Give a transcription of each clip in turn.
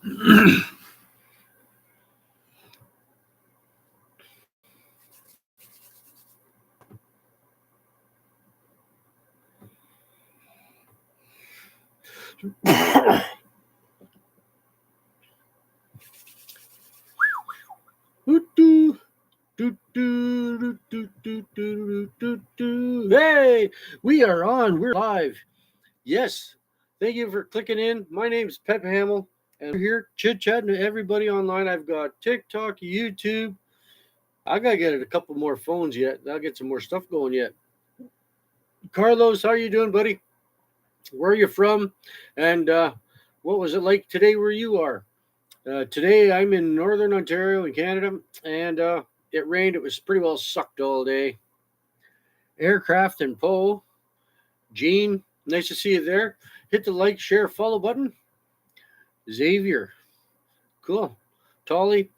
Hey, we are on. We're live. Yes. Thank you for clicking in. My name's Pep Hamill, and we're here chit chatting to everybody online. I've got TikTok, YouTube. I gotta get a couple more phones yet. I'll get some more stuff going yet. Carlos, how are you doing, buddy? Where are you from? And what was it like today where you are? Today I'm in northern Ontario in Canada, and it rained. It was pretty well sucked all day. Aircraft and Poe, Gene, nice to see you there. Hit the like, share, follow button. Xavier, cool. Tolly,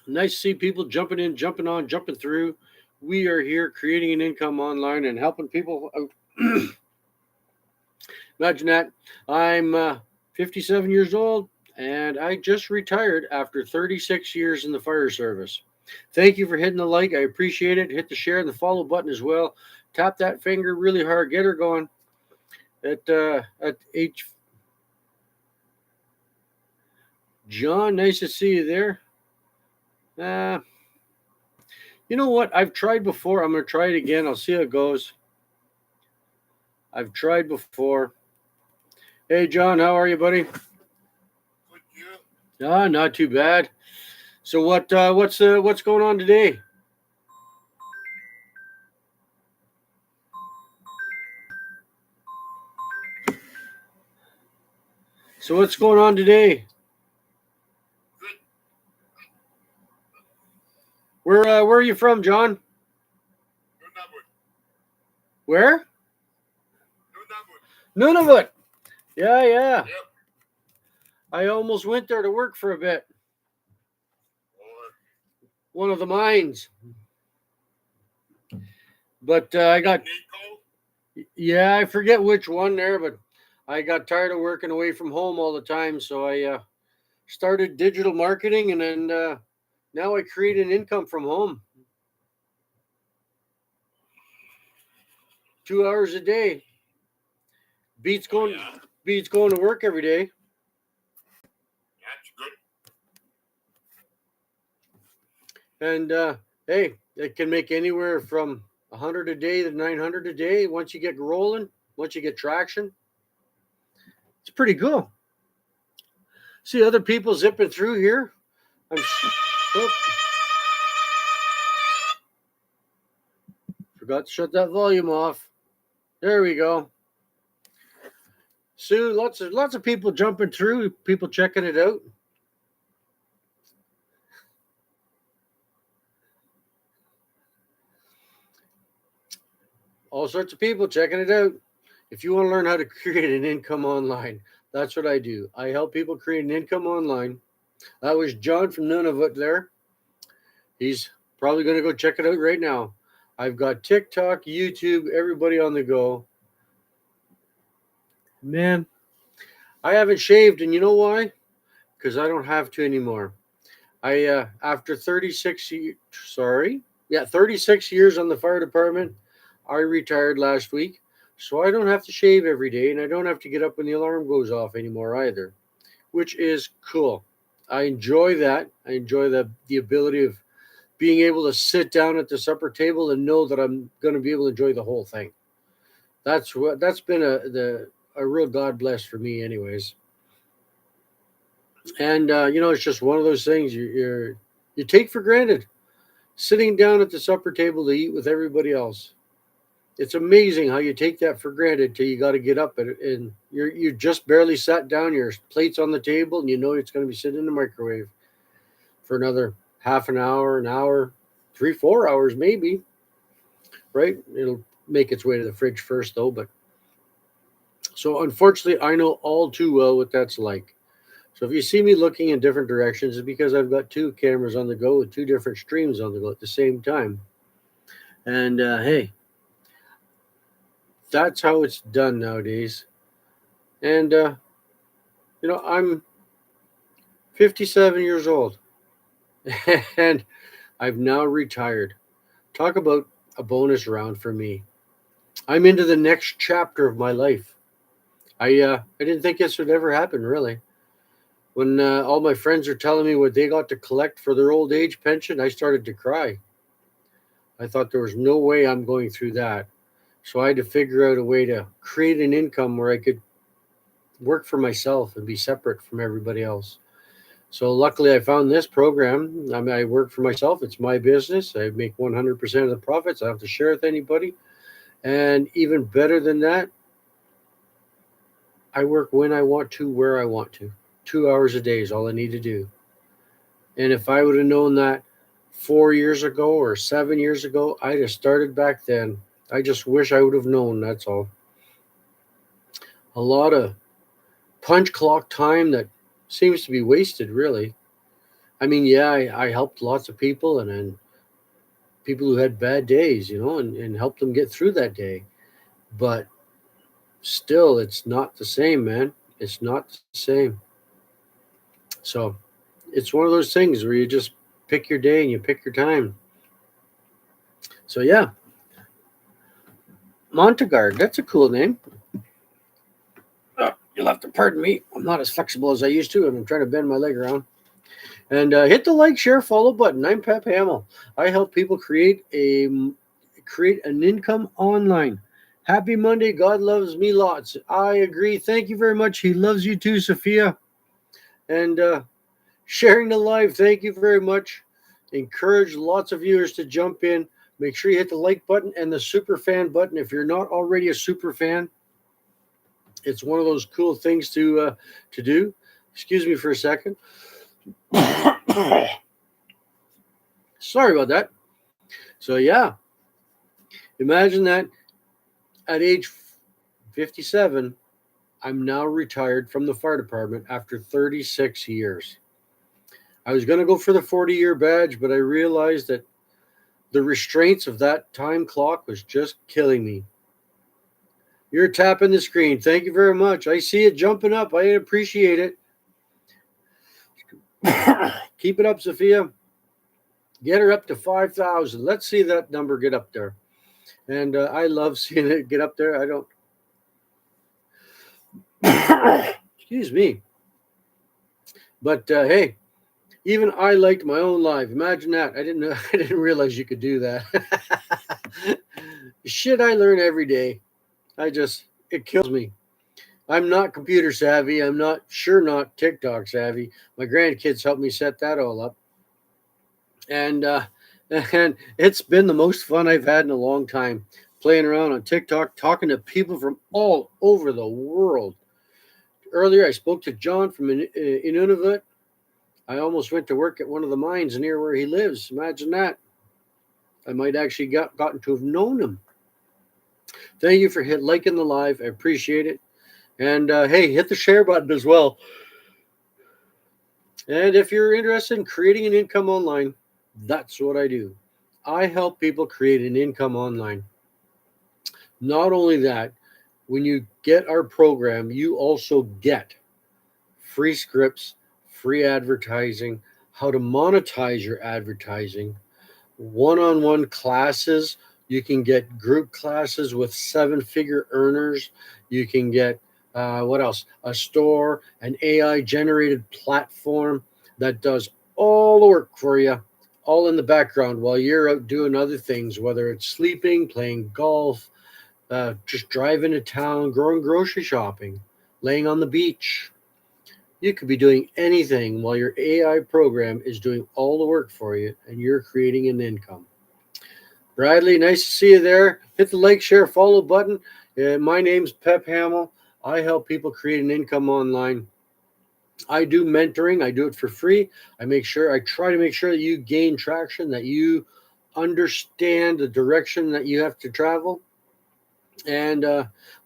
nice to see people jumping in, jumping on, jumping through. We are here creating an income online and helping people out. Imagine that. I'm 57 years old and I just retired after 36 years in the fire service. Thank you for hitting the like. I appreciate it. Hit the share and the follow button as well. Tap that finger really hard. Get her going. At H. John, nice to see you there. Uh, you know what? I've tried before. I'm going to try it again. I'll see how it goes. I've tried before. Hey, John, how are you, buddy? Good, you? Not too bad. So what's going on today? So what's going on today? Good. Where are you from, John? Nunavut. Where? Nunavut. Nunavut. Yeah. Yep. I almost went there to work for a bit. Or One of the mines. But I got Nico. yeah, I forget which one there, but I got tired of working away from home all the time, so I started digital marketing, and then now I create an income from home. 2 hours a day. Beats Oh, going yeah. beats going to work every day. That's good. And hey, it can make anywhere from 100 a day to 900 a day once you get rolling, once you get traction. It's pretty cool. See other people zipping through here. Oh, forgot to shut that volume off. There we go. Sue, lots of people jumping through, people checking it out. All sorts of people checking it out. If you want to learn how to create an income online, that's what I do. I help people create an income online. That was John from Nunavut there. He's probably going to go check it out right now. I've got TikTok, YouTube, everybody on the go. Man, I haven't shaved, and you know why? Because I don't have to anymore. I after 36 years on the fire department, I retired last week, so I don't have to shave every day, and I don't have to get up when the alarm goes off anymore either, which is cool. I enjoy that. I enjoy the ability of being able to sit down at the supper table and know that I'm going to be able to enjoy the whole thing. That's been a real God bless for me, anyways. And it's just one of those things you take for granted. Sitting down at the supper table to eat with everybody else. It's amazing how you take that for granted till you got to get up and you just barely sat down. Your plate's on the table, and you know it's going to be sitting in the microwave for another half an hour, 3 4 hours maybe. Right? It'll make its way to the fridge first, though. But so unfortunately, I know all too well what that's like. So if you see me looking in different directions, it's because I've got two cameras on the go with two different streams on the go at the same time. And hey, that's how it's done nowadays. And I'm 57 years old. And I've now retired. Talk about a bonus round for me. I'm into the next chapter of my life. I didn't think this would ever happen, really. When all my friends are telling me what they got to collect for their old age pension, I started to cry. I thought there was no way I'm going through that. So I had to figure out a way to create an income where I could work for myself and be separate from everybody else. So luckily, I found this program. I mean, I work for myself. It's my business. I make 100% of the profits. I don't have to share with anybody. And even better than that, I work when I want to, where I want to. 2 hours a day is all I need to do. And if I would have known that 4 years ago or 7 years ago, I'd have started back then. I just wish I would have known. That's all. A lot of punch clock time that seems to be wasted, really. I mean, yeah, I helped lots of people and then people who had bad days, and helped them get through that day. But still, it's not the same, man. It's not the same. So it's one of those things where you just pick your day and you pick your time. So yeah, Montegard, that's a cool name. You'll have to pardon me. I'm not as flexible as I used to, and I'm trying to bend my leg around. And hit the like, share, follow button. I'm Pep Hamill. I help people create an income online. Happy Monday. God loves me lots. I agree. Thank you very much. He loves you too, Sophia. And sharing the live. Thank you very much. Encourage lots of viewers to jump in. Make sure you hit the like button and the super fan button if you're not already a super fan. It's one of those cool things to do. Excuse me for a second. Sorry about that. So yeah, imagine that at age 57, I'm now retired from the fire department after 36 years. I was going to go for the 40-year badge, but I realized that the restraints of that time clock was just killing me. You're tapping the screen. Thank you very much. I see it jumping up. I appreciate it. Keep it up, Sophia. Get her up to 5,000. Let's see that number get up there. And I love seeing it get up there. I don't. Excuse me. But hey, even I liked my own live. Imagine that. I didn't know. I didn't realize you could do that. Shit, I learn every day. It kills me. I'm not computer savvy. I'm not TikTok savvy. My grandkids helped me set that all up. And it's been the most fun I've had in a long time, playing around on TikTok, talking to people from all over the world. Earlier, I spoke to John from Nunavut. I almost went to work at one of the mines near where he lives. Imagine that. I might actually gotten to have known him. Thank you for liking the live. I appreciate it. And hey, hit the share button as well. And if you're interested in creating an income online, that's what I do. I help people create an income online. Not only that, when you get our program, you also get free scripts, free advertising, how to monetize your advertising, one-on-one classes. You can get group classes with 7-figure earners. You can get what else? A store, an AI-generated platform that does all the work for you, all in the background while you're out doing other things, whether it's sleeping, playing golf, just driving to town, going grocery shopping, laying on the beach. You could be doing anything while your AI program is doing all the work for you and you're creating an income. Bradley, nice to see you there. Hit the like, share, follow button. My name's Pep Hamill. I help people create an income online. I do mentoring. I do it for free. I try to make sure that you gain traction, that you understand the direction that you have to travel. And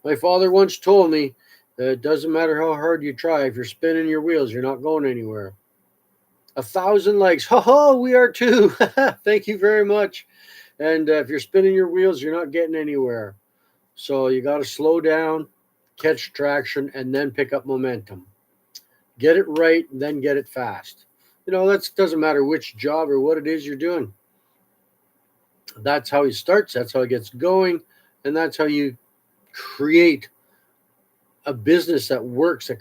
my father once told me that it doesn't matter how hard you try. If you're spinning your wheels, you're not going anywhere. 1,000 likes. Ho, we are too. Thank you very much. And if you're spinning your wheels, you're not getting anywhere. So you got to slow down, catch traction, and then pick up momentum. Get it right, and then get it fast. That doesn't matter which job or what it is you're doing. That's how he starts. That's how he gets going, and that's how you create a business that works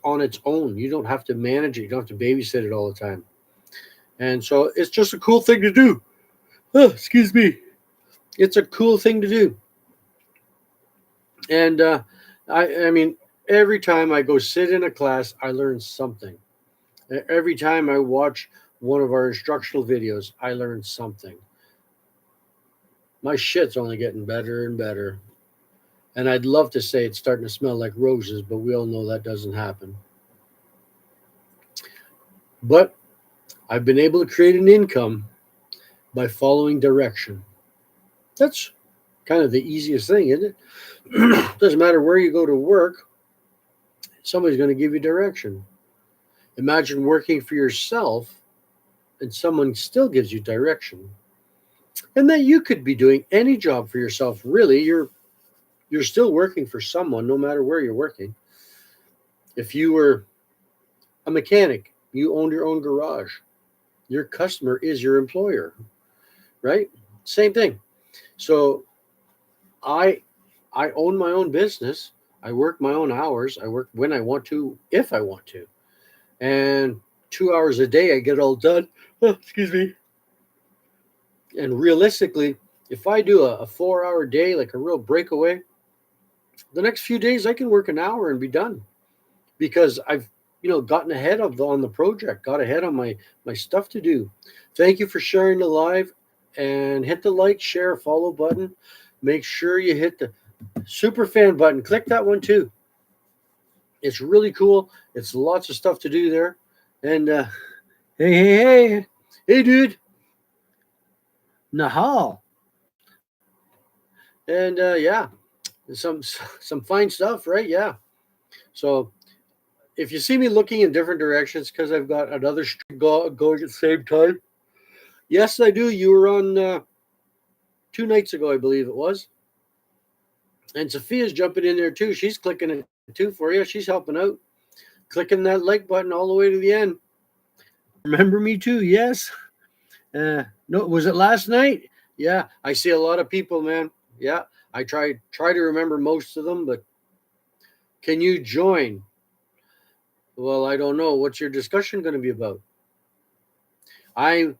on its own. You don't have to manage it. You don't have to babysit it all the time. And so it's just a cool thing to do. Oh, excuse me. It's a cool thing to do. And I mean, every time I go sit in a class, I learn something. Every time I watch one of our instructional videos, I learn something. My shit's only getting better and better. And I'd love to say it's starting to smell like roses, but we all know that doesn't happen. But I've been able to create an income by following direction. That's kind of the easiest thing, isn't it? Doesn't matter where you go to work, somebody's going to give you direction. Imagine working for yourself and someone still gives you direction. And that you could be doing any job for yourself, really. You're still working for someone no matter where you're working. If you were a mechanic, you owned your own garage. Your customer is your employer, right? Same thing. So I own my own business. I work my own hours. I work when I want to, if I want to. And 2 hours a day I get all done. Oh, excuse me. And realistically, if I do a 4 hour day, like a real breakaway, the next few days I can work an hour and be done because I've gotten ahead on the project, got ahead on my stuff to do. Thank you for sharing the live, and hit the like, share, follow button. Make sure you hit the super fan button. Click that one too. It's really cool. It's lots of stuff to do there. And hey, dude, Nahal. And yeah, some fine stuff, right? Yeah. So if you see me looking in different directions because I've got another stream going at the same time, yes, I do. You were on 2 nights ago, I believe it was. And Sophia's jumping in there too. She's clicking it too for you. She's helping out, clicking that like button all the way to the end. Remember me too? Yes. No, was it last night? Yeah, I see a lot of people, man. Yeah, I try to remember most of them, but can you join? Well, I don't know. What's your discussion going to be about? I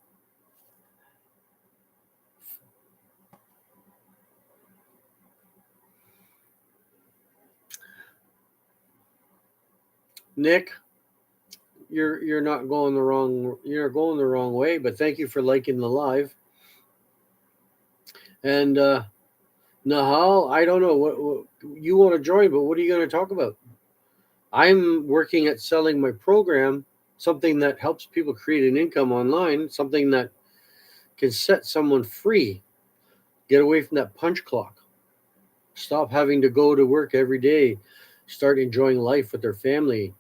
Nick, you're not going the wrong. You're going the wrong way. But thank you for liking the live. And Nahal, I don't know what you want to join, but what are you going to talk about? I'm working at selling my program, something that helps people create an income online, something that can set someone free, get away from that punch clock, stop having to go to work every day, start enjoying life with their family.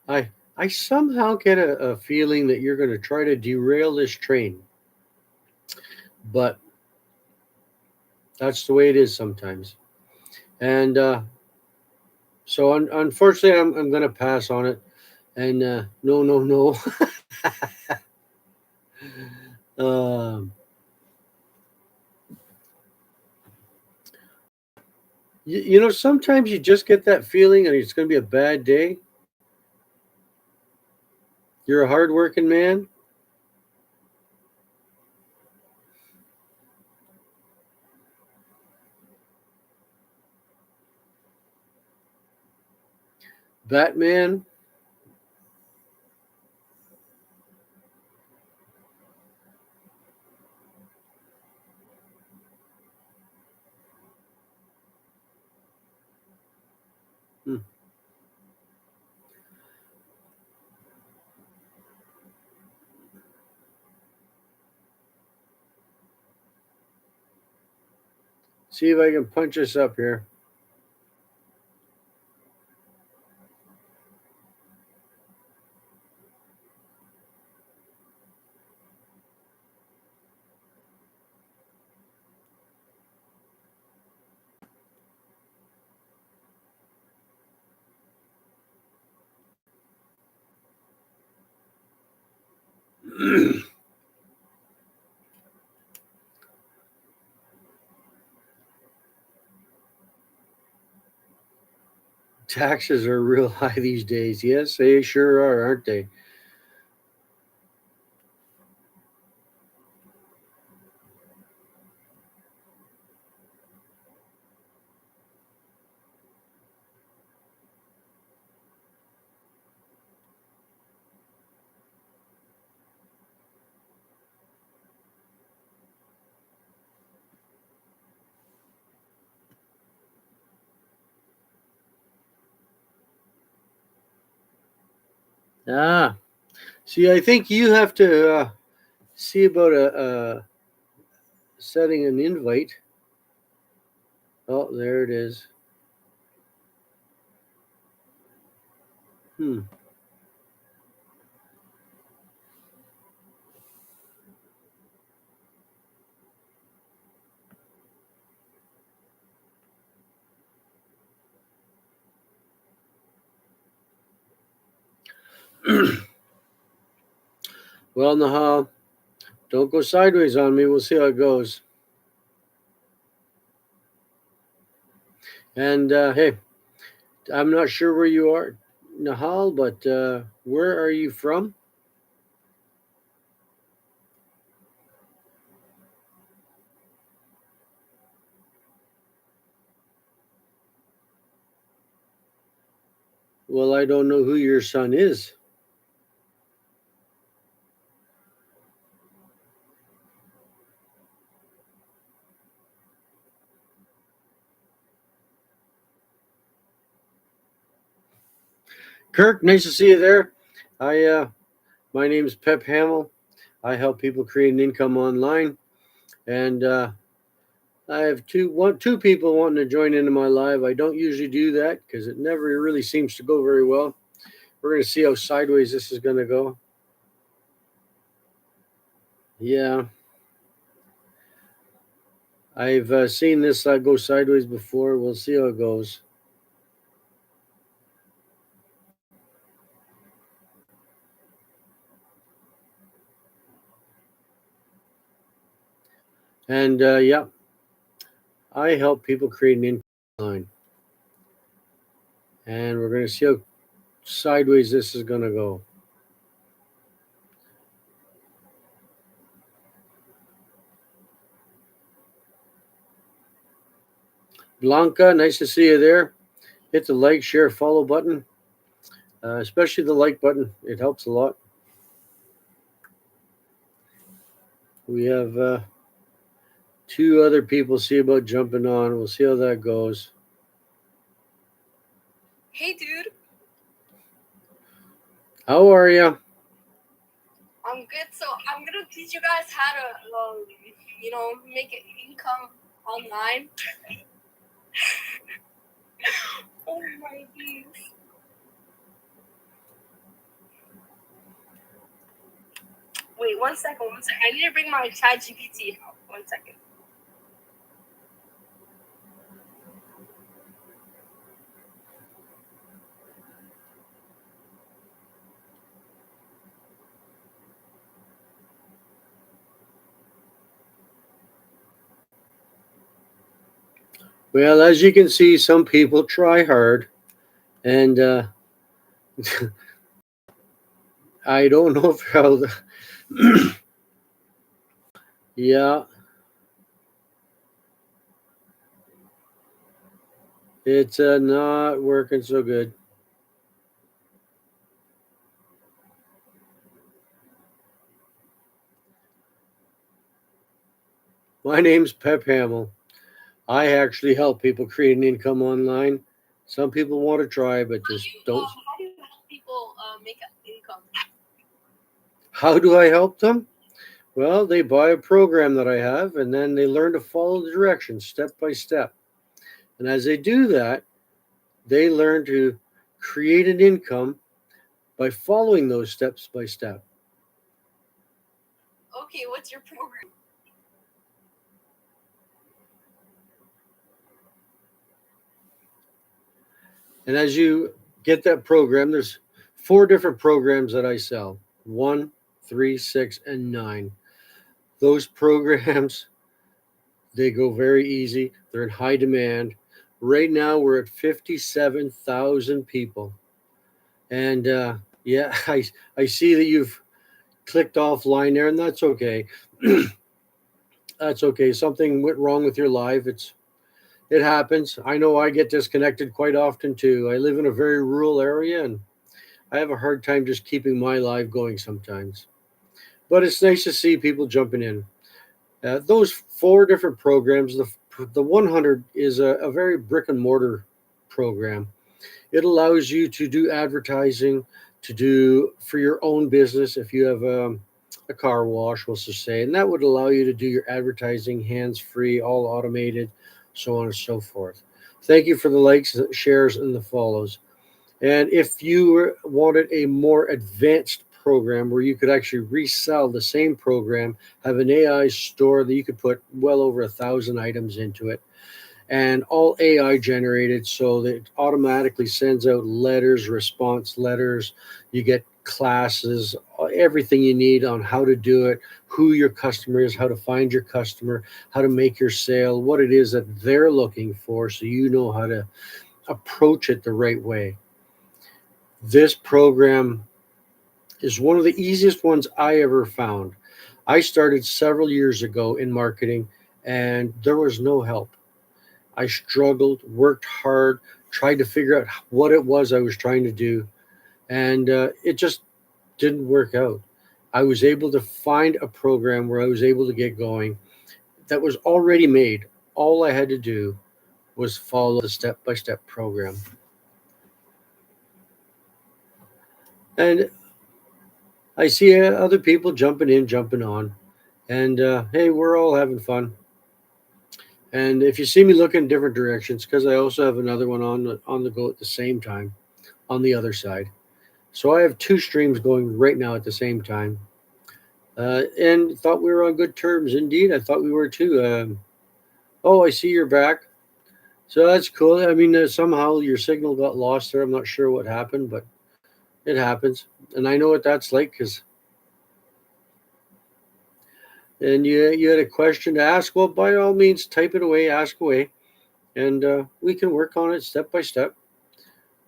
I somehow get a feeling that you're going to try to derail this train, but that's the way it is sometimes. And so unfortunately, I'm going to pass on it. And no. um, sometimes you just get that feeling and it's going to be a bad day. You're a hardworking man. Batman. Hmm. See if I can punch this up here. Taxes are real high these days. Yes, they sure are, aren't they? Ah, see, I think you have to see about setting an invite. Oh, there it is. Hmm. Well, Nahal, don't go sideways on me. We'll see how it goes. And hey, I'm not sure where you are, Nahal, but where are you from? Well, I don't know who your son is. Kirk, nice to see you there. My name is Pep Hamill. I help people create an income online, and I have two people wanting to join into my live. I don't usually do that because it never really seems to go very well. We're going to see how sideways this is going to go. Yeah, I've seen this go sideways before. We'll see how it goes. And yeah, I help people create an income online, and we're going to see how sideways this is going to go. Blanca, nice to see you there. Hit the like, share, follow button, especially the like button. It helps a lot. We have two other people see about jumping on. We'll see how that goes. Hey, dude. How are you? I'm good. So I'm gonna teach you guys how to, make an income online. Oh my days. Wait, 1 second. I need to bring my ChatGPT out. 1 second. Well, as you can see, some people try hard, and I don't know if how the yeah, it's not working so good. My name's Pep Hamill. I actually help people create an income online. Some people want to try, but just don't. How do you help people make an income? How do I help them? Well, they buy a program that I have, and then they learn to follow the directions step by step. And as they do that, they learn to create an income by following those steps by step. Okay, what's your program? And as you get that program, there's four different programs that I sell. 1, 3, 6, and 9. Those programs, they go very easy. They're in high demand. Right now, we're at 57,000 people. And yeah, I see that you've clicked offline there, and that's okay. That's okay. Something went wrong with your live. It happens. I know I get disconnected quite often too. I live in a very rural area, and I have a hard time just keeping my live going sometimes. But it's nice to see people jumping in. Those four different programs, the 100 is a very brick and mortar program. It allows you to do advertising, to do for your own business if you have a car wash, we'll just say, and that would allow you to do your advertising hands free, all automated, so on and so forth. Thank you for the likes, shares, and the follows. And if you wanted a more advanced program where you could actually resell the same program, have an AI store that you could put well over 1,000 items into it, and all AI generated, so that it automatically sends out letters, response letters. You get classes, everything you need on how to do it, who your customer is, how to find your customer, how to make your sale, what it is that they're looking for, so you know how to approach it the right way. This program is one of the easiest ones I ever found. I started several years ago in marketing, and there was no help. I struggled, worked hard, tried to figure out what it was I was trying to do, and it just didn't work out. I was able to find a program where I was able to get going that was already made. All I had to do was follow the step by step program. And I see other people jumping in, jumping on, and hey, we're all having fun. And if you see me looking in different directions, because I also have another one on the go at the same time on the other side. So I have two streams going right now at the same time, and thought we were on good terms. Indeed, I thought we were too. Oh, I see you're back. So that's cool. I mean, somehow your signal got lost there. I'm not sure what happened, but it happens, and I know what that's like because. And you had a question to ask. Well, by all means, type it away, ask away, and we can work on it step by step.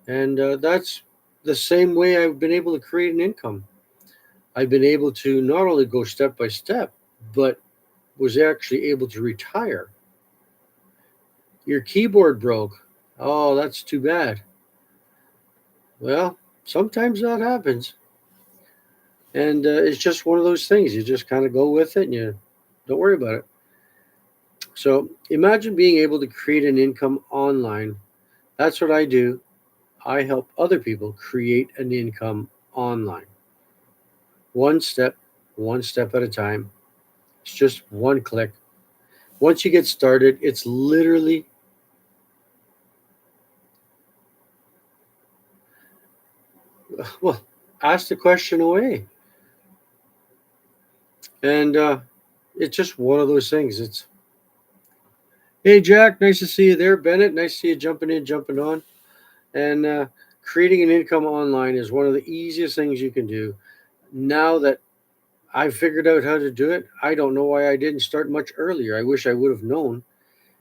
And that's the same way I've been able to create an income. I've been able to not only go step by step, but was actually able to retire. Your keyboard broke. Oh, that's too bad. Well, sometimes that happens. And it's just one of those things. You just kind of go with it and you don't worry about it. So imagine being able to create an income online. That's what I do. I help other people create an income online. One step at a time. It's just one click. Once you get started, it's literally, well, ask the question away. And it's just one of those things. It's, hey, Jack, nice to see you there. Bennett, nice to see you jumping in, jumping on. And creating an income online is one of the easiest things you can do. Now that I figured out how to do it, I don't know why I didn't start much earlier. I wish I would have known.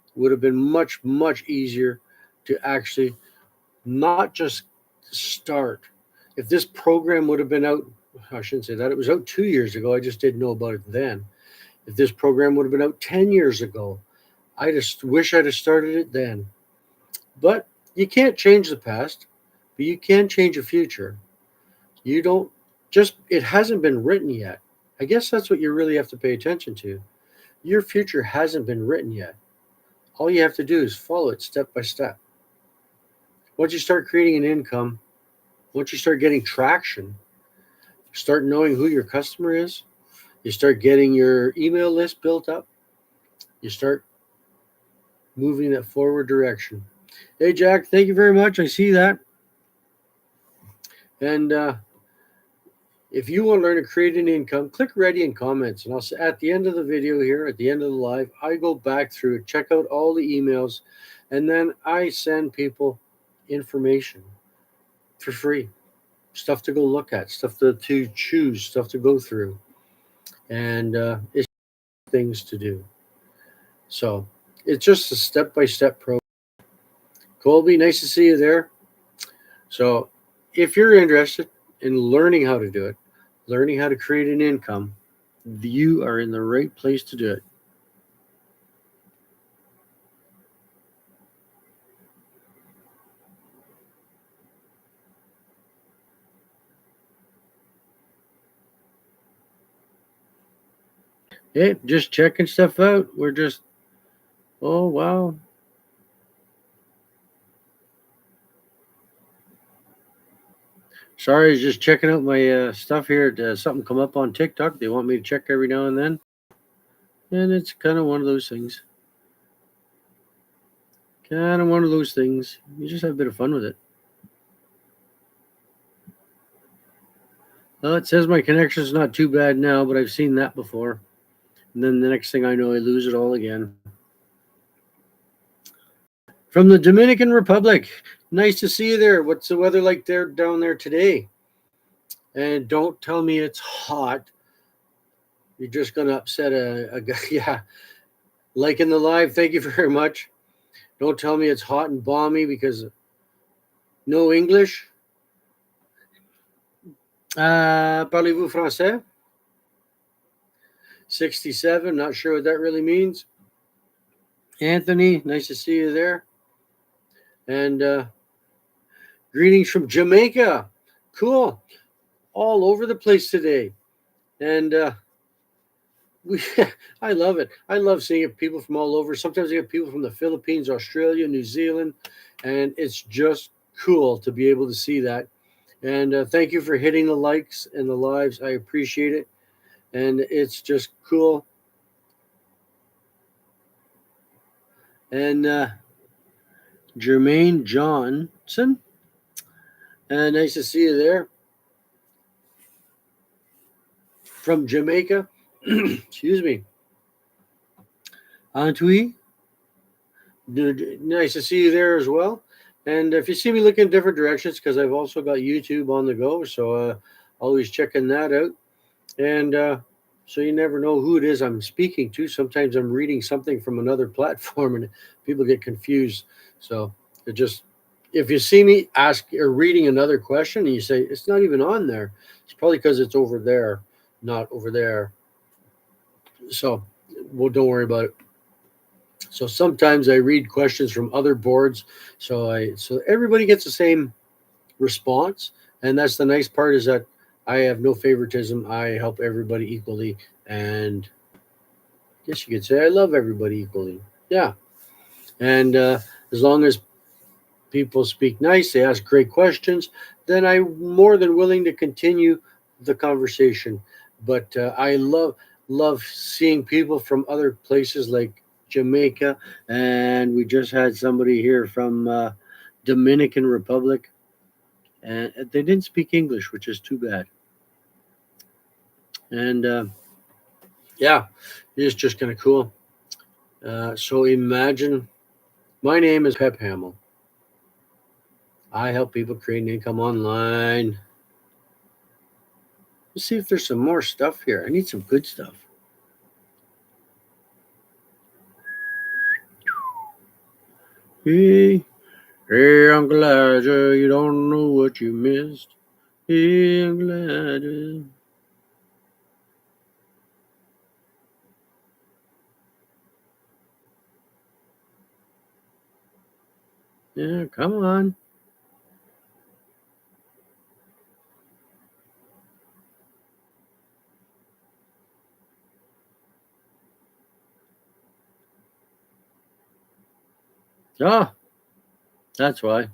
It would have been much, much easier to actually not just start. If this program would have been out, I shouldn't say that, it was out 2 years ago. I just didn't know about it then. If this program would have been out 10 years ago, I just wish I'd have started it then. But you can't change the past, but you can change the future. You don't just, it hasn't been written yet. I guess that's what you really have to pay attention to. Your future hasn't been written yet. All you have to do is follow it step by step. Once you start creating an income, once you start getting traction, start knowing who your customer is, you start getting your email list built up, you start moving that forward direction. Hey, Jack, thank you very much. I see that. And if you want to learn to create an income, click ready in comments. And I'll say at the end of the video here, at the end of the live, I go back through it, check out all the emails, and then I send people information for free. stuff to go look at, stuff to choose, stuff to go through, and it's things to do. So it's just a step by step program. Colby, nice to see you there. So if you're interested in learning how to do it, learning how to create an income, you are in the right place to do it. Hey, just checking stuff out. We're just, oh, wow. Sorry, I was just checking out my stuff here. Something come up on TikTok. They want me to check every now and then. And it's kind of one of those things. Kind of one of those things. You just have a bit of fun with it. Well, it says my connection's not too bad now, but I've seen that before. And then the next thing I know, I lose it all again. From the Dominican Republic. Nice to see you there. What's the weather like there down there today? And don't tell me it's hot. You're just going to upset a guy. Yeah. Liking the live. Thank you very much. Don't tell me it's hot and balmy because no English. Parlez-vous français? 67. Not sure what that really means. Anthony, nice to see you there. And greetings from Jamaica. Cool. All over the place today. And I love it. I love seeing people from all over. Sometimes I get people from the Philippines, Australia, New Zealand, and it's just cool to be able to see that. And thank you for hitting the likes and the lives. I appreciate it. And it's just cool. And Jermaine Johnson, nice to see you there. From Jamaica. Excuse me. Antwi, nice to see you there as well. And if you see me looking in different directions, because I've also got YouTube on the go, so always checking that out. And so you never know who it is I'm speaking to. Sometimes I'm reading something from another platform, and people get confused. So it just, if you see me ask or reading another question, and you say it's not even on there, it's probably because it's over there, not over there. So, well, don't worry about it. So sometimes I read questions from other boards, so everybody gets the same response, and that's the nice part is that I have no favoritism. I help everybody equally, and I guess you could say I love everybody equally. Yeah, and as long as people speak nice, they ask great questions, then I'm more than willing to continue the conversation. But I love seeing people from other places like Jamaica, and we just had somebody here from Dominican Republic, and they didn't speak English, which is too bad. And yeah, it's just kind of cool. So imagine, my name is Pep Hamill. I help people create an income online. Let's see if there's some more stuff here. I need some good stuff. Hey, Uncle Elijah, you don't know what you missed. Hey, Uncle Elijah. Yeah, come on. Ah, that's why.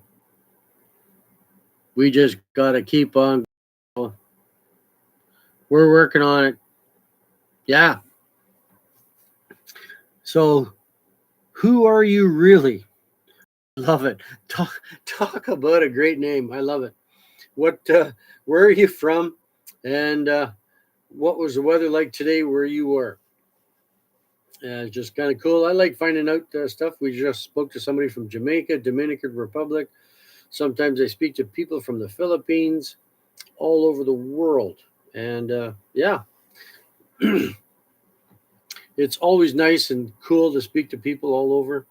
We just got to keep on. We're working on it. Yeah. So, who are you really? Love it. Talk about a great name. I love it. What? Where are you from? And what was the weather like today where you were? Just kind of cool. I like finding out stuff. We just spoke to somebody from Jamaica, Dominican Republic. Sometimes I speak to people from the Philippines. all over the world. And yeah, it's always nice and cool to speak to people all over.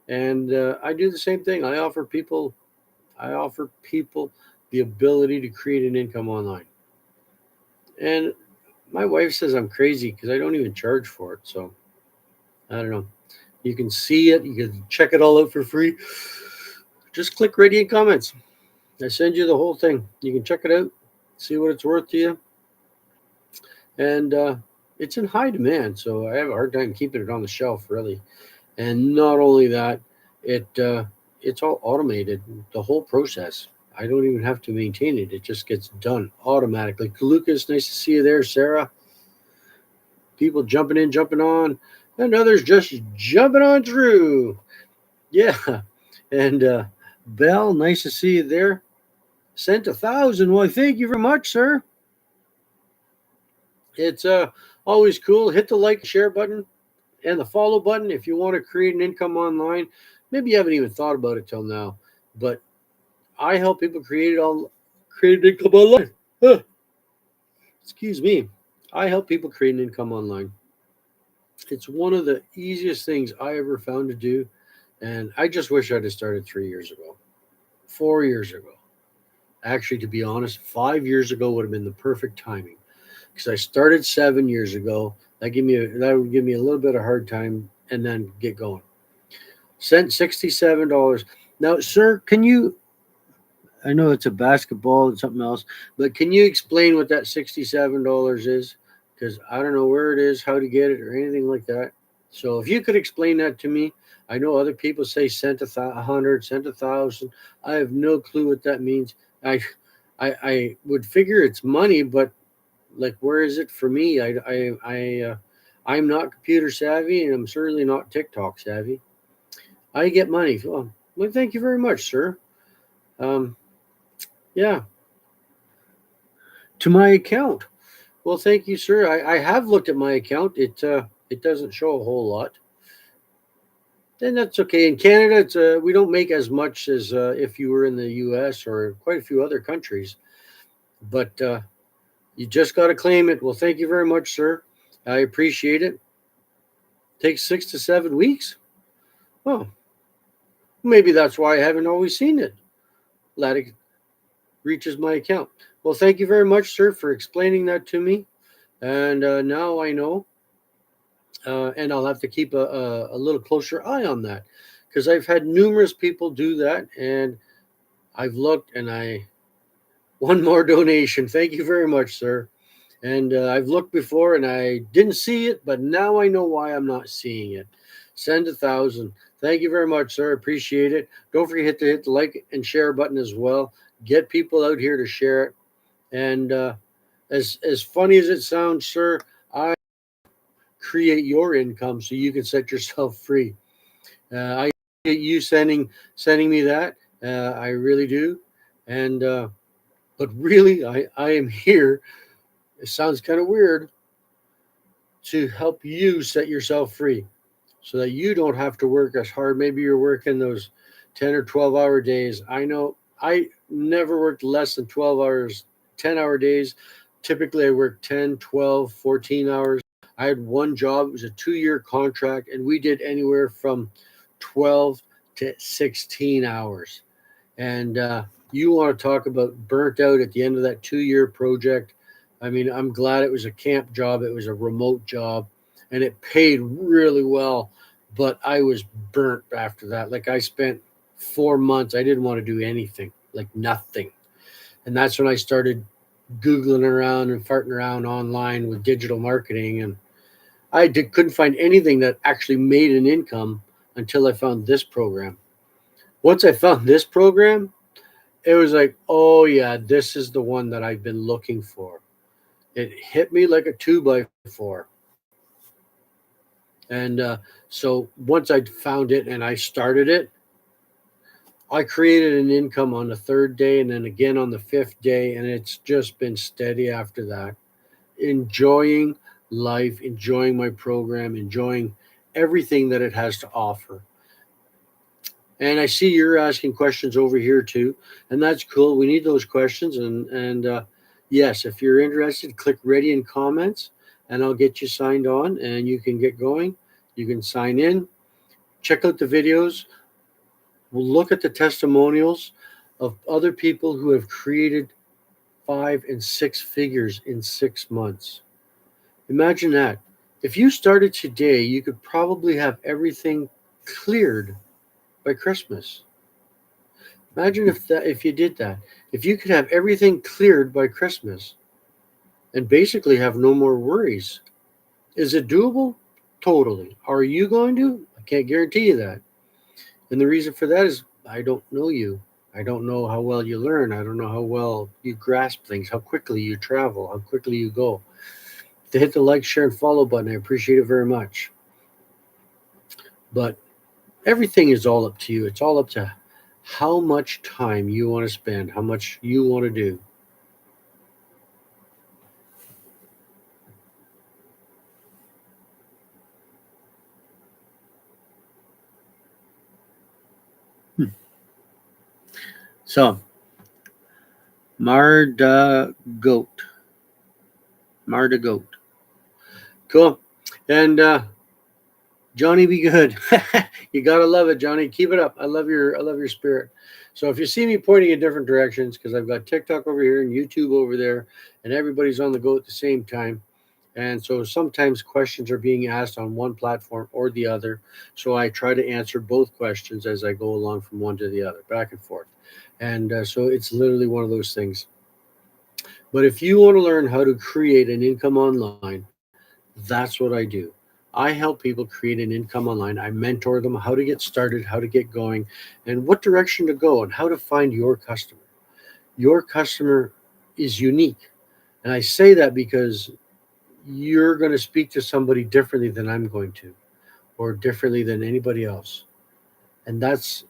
And I do the same thing. I offer people the ability to create an income online. And my wife says I'm crazy because I don't even charge for it. So I don't know. You can see it. You can check it all out for free. Just click Radiant Comments. I send you the whole thing. You can check it out, see what it's worth to you. And it's in high demand, so I have a hard time keeping it on the shelf, really. And not only that, it's all automated, the whole process. I don't even have to maintain it. It just gets done automatically. Lucas, nice to see you there. Sarah, people jumping in, jumping on, and others just jumping on through. Yeah. And Belle, nice to see you there. Sent 1,000. Well, thank you very much, sir. It's always cool. Hit the like, share button, and the follow button if you want to create an income online. Maybe you haven't even thought about it till now, but I help people create an income online. Excuse me. I help people create an income online. It's one of the easiest things I ever found to do, and I just wish I'd have started 3 years ago, 4 years ago. Actually, to be honest, 5 years ago would have been the perfect timing because I started 7 years ago. That would give me a little bit of hard time and then get going. Sent $67. Now, sir, can you? I know it's a basketball and something else, but can you explain what that $67 is? Because I don't know where it is, how to get it, or anything like that. So if you could explain that to me, I know other people say sent 100, sent 1,000. I have no clue what that means. I would figure it's money, but like, where is it for me? I'm not computer savvy, and I'm certainly not TikTok savvy. I get money. Well, thank you very much, sir. Yeah, to my account. Well, thank you, sir. I have looked at my account. It doesn't show a whole lot. And that's okay. In Canada, we don't make as much as if you were in the U.S. or quite a few other countries. But you just got to claim it. Well, thank you very much, sir. I appreciate it. Takes 6 to 7 weeks. Oh, maybe that's why I haven't always seen it. Glad it reaches my account. Well, thank you very much, sir, for explaining that to me. And now I know. And I'll have to keep a little closer eye on that because I've had numerous people do that. And I've looked and one more donation. Thank you very much, sir. And I've looked before and I didn't see it, but now I know why I'm not seeing it. Send 1,000. Thank you very much, sir. Appreciate it. Don't forget to hit the like and share button as well. Get people out here to share it. And as funny as it sounds, sir, I create your income so you can set yourself free. I appreciate you sending me that. I really do. And but really, I am here. It sounds kind of weird to help you set yourself free so that you don't have to work as hard. Maybe you're working those 10 or 12-hour days. I know I never worked less than 12 hours, 10-hour days. Typically, I worked 10, 12, 14 hours. I had one job. It was a 2-year contract, and we did anywhere from 12 to 16 hours. And you want to talk about burnt out at the end of that 2-year project. I mean, I'm glad it was a camp job. It was a remote job, and it paid really well. But I was burnt after that. Like, I spent 4 months. I didn't want to do anything, like nothing. And that's when I started Googling around and farting around online with digital marketing. And couldn't find anything that actually made an income until I found this program. Once I found this program, it was like, oh yeah, this is the one that I've been looking for. It hit me like a 2x4. And so once I found it and I started it, I created an income on the 3rd day and then again on the 5th day. And it's just been steady after that. Enjoying life, enjoying my program, enjoying everything that it has to offer. And I see you're asking questions over here too. And that's cool. We need those questions. And Yes, if you're interested, click ready in comments and I'll get you signed on and you can get going. You can sign in, check out the videos. We'll look at the testimonials of other people who have created 5 and 6 figures in 6 months. Imagine that. If you started today, you could probably have everything cleared by Christmas. Imagine if you did that. If you could have everything cleared by Christmas and basically have no more worries. Is it doable? Totally. Are you going to? I can't guarantee you that. And the reason for that is I don't know you. I don't know how well you learn. I don't know how well you grasp things, how quickly you travel, how quickly you go. To hit the like, share, and follow button, I appreciate it very much. But everything is all up to you. It's all up to how much time you want to spend, how much you want to do. So, Marda Goat. Marda Goat. Cool. And Johnny, be good. You gotta love it, Johnny. Keep it up. I love your spirit. So if you see me pointing in different directions, because I've got TikTok over here and YouTube over there, and everybody's on the go at the same time. And so sometimes questions are being asked on one platform or the other. So I try to answer both questions as I go along from one to the other, back and forth. And so it's literally one of those things. But if you want to learn how to create an income online, that's what I do. I help people create an income online. I mentor them how to get started, how to get going, and what direction to go, and how to find your customer. Your customer is unique. And I say that because you're going to speak to somebody differently than I'm going to, or differently than anybody else. And that's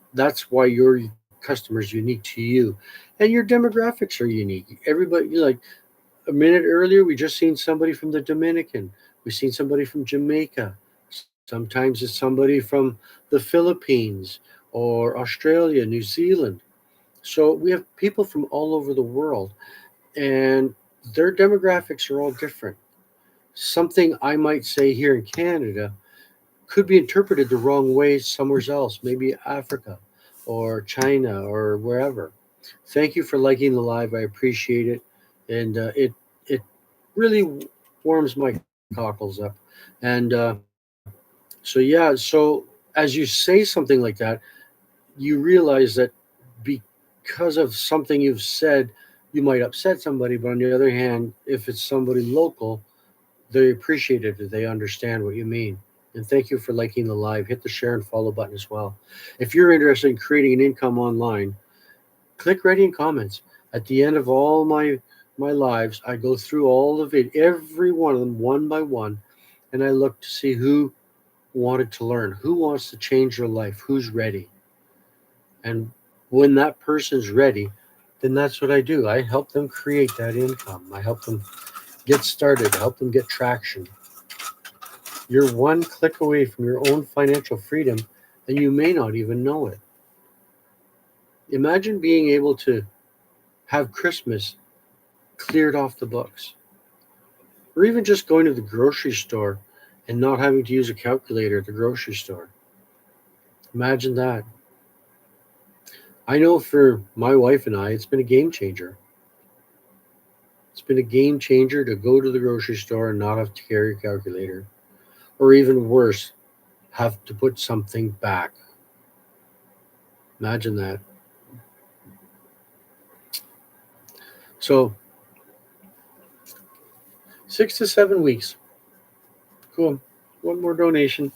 why your customer is unique to you. And your demographics are unique. Everybody, like a minute earlier, we just seen somebody from the Dominican. We've seen somebody from Jamaica. Sometimes it's somebody from the Philippines or Australia, New Zealand. So we have people from all over the world, and their demographics are all different. Something I might say here in Canada could be interpreted the wrong way somewhere else, maybe Africa or China or wherever. Thank you for liking the live. I appreciate it, and it really warms my cockles up. And so yeah, so as you say something like that, you realize that because of something you've said, you might upset somebody. But on the other hand, if it's somebody local, they appreciate it. They understand what you mean. And thank you for liking the live. Hit the share and follow button as well. If you're interested in creating an income online, click ready in comments. At the end of all my lives, I go through all of it, every one of them, one by one, and I look to see who wanted to learn, who wants to change their life, who's ready. And when that person's ready, then that's what I do. I help them create that income. I help them get started, help them get traction. You're one click away from your own financial freedom, and you may not even know it. Imagine being able to have Christmas cleared off the books, or even just going to the grocery store and not having to use a calculator at the grocery store. Imagine that. I know for my wife and I, it's been a game changer. It's been a game changer to go to the grocery store and not have to carry a calculator, or even worse, have to put something back. Imagine that. So, 6 to 7 weeks. Cool. One more donation.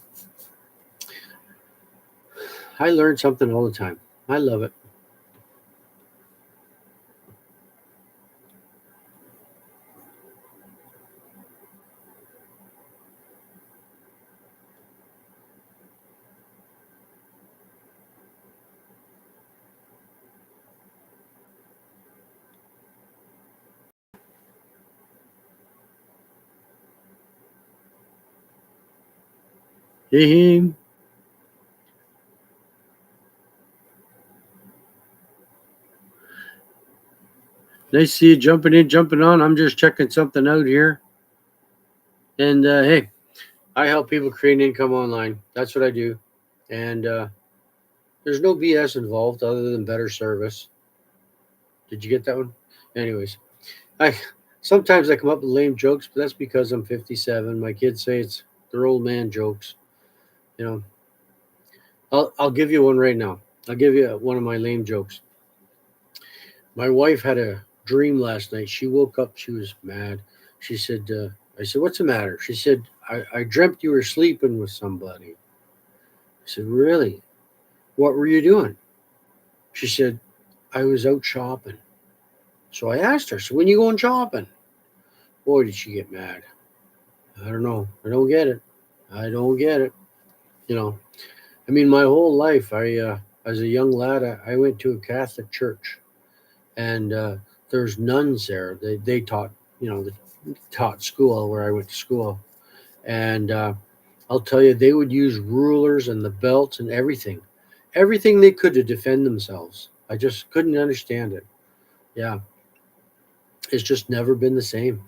I learn something all the time. I love it. Hey, Nice to see you jumping in, jumping on. I'm just checking something out here. And hey, I help people create income online. That's what I do. And there's no BS involved other than better service. Did you get that one? Anyways, sometimes I come up with lame jokes, but that's because I'm 57. My kids say they're old man jokes. You know, I'll give you one right now. I'll give you one of my lame jokes. My wife had a dream last night. She woke up. She was mad. She said, I said, what's the matter? She said, I dreamt you were sleeping with somebody. I said, really? What were you doing? She said, I was out shopping. So I asked her, so when you going shopping? Boy, did she get mad. I don't know. I don't get it. I don't get it. You know, I mean, my whole life, as a young lad, I went to a Catholic church, and there's nuns there. They taught, they taught school where I went to school, and I'll tell you, they would use rulers and the belts and everything they could to defend themselves. I just couldn't understand it. Yeah, it's just never been the same,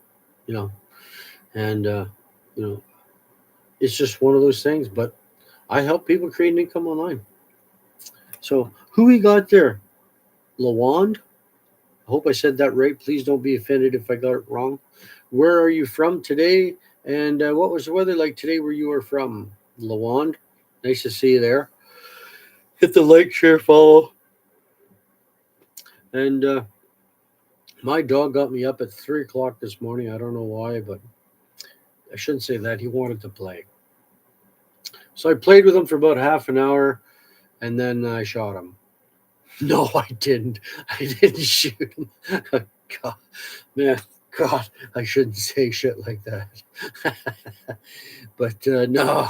and it's just one of those things. But I help people create an income online. So who we got there? Lawand? I hope I said that right. Please don't be offended if I got it wrong. Where are you from today? And what was the weather like today where you are from? Lawand? Nice to see you there. Hit the like, share, follow. And my dog got me up at 3 o'clock this morning. I don't know why, but I shouldn't say that. He wanted to play. So I played with him for about half an hour, and then I shot him. No, I didn't. I didn't shoot him. God, man, God, I shouldn't say shit like that. But no,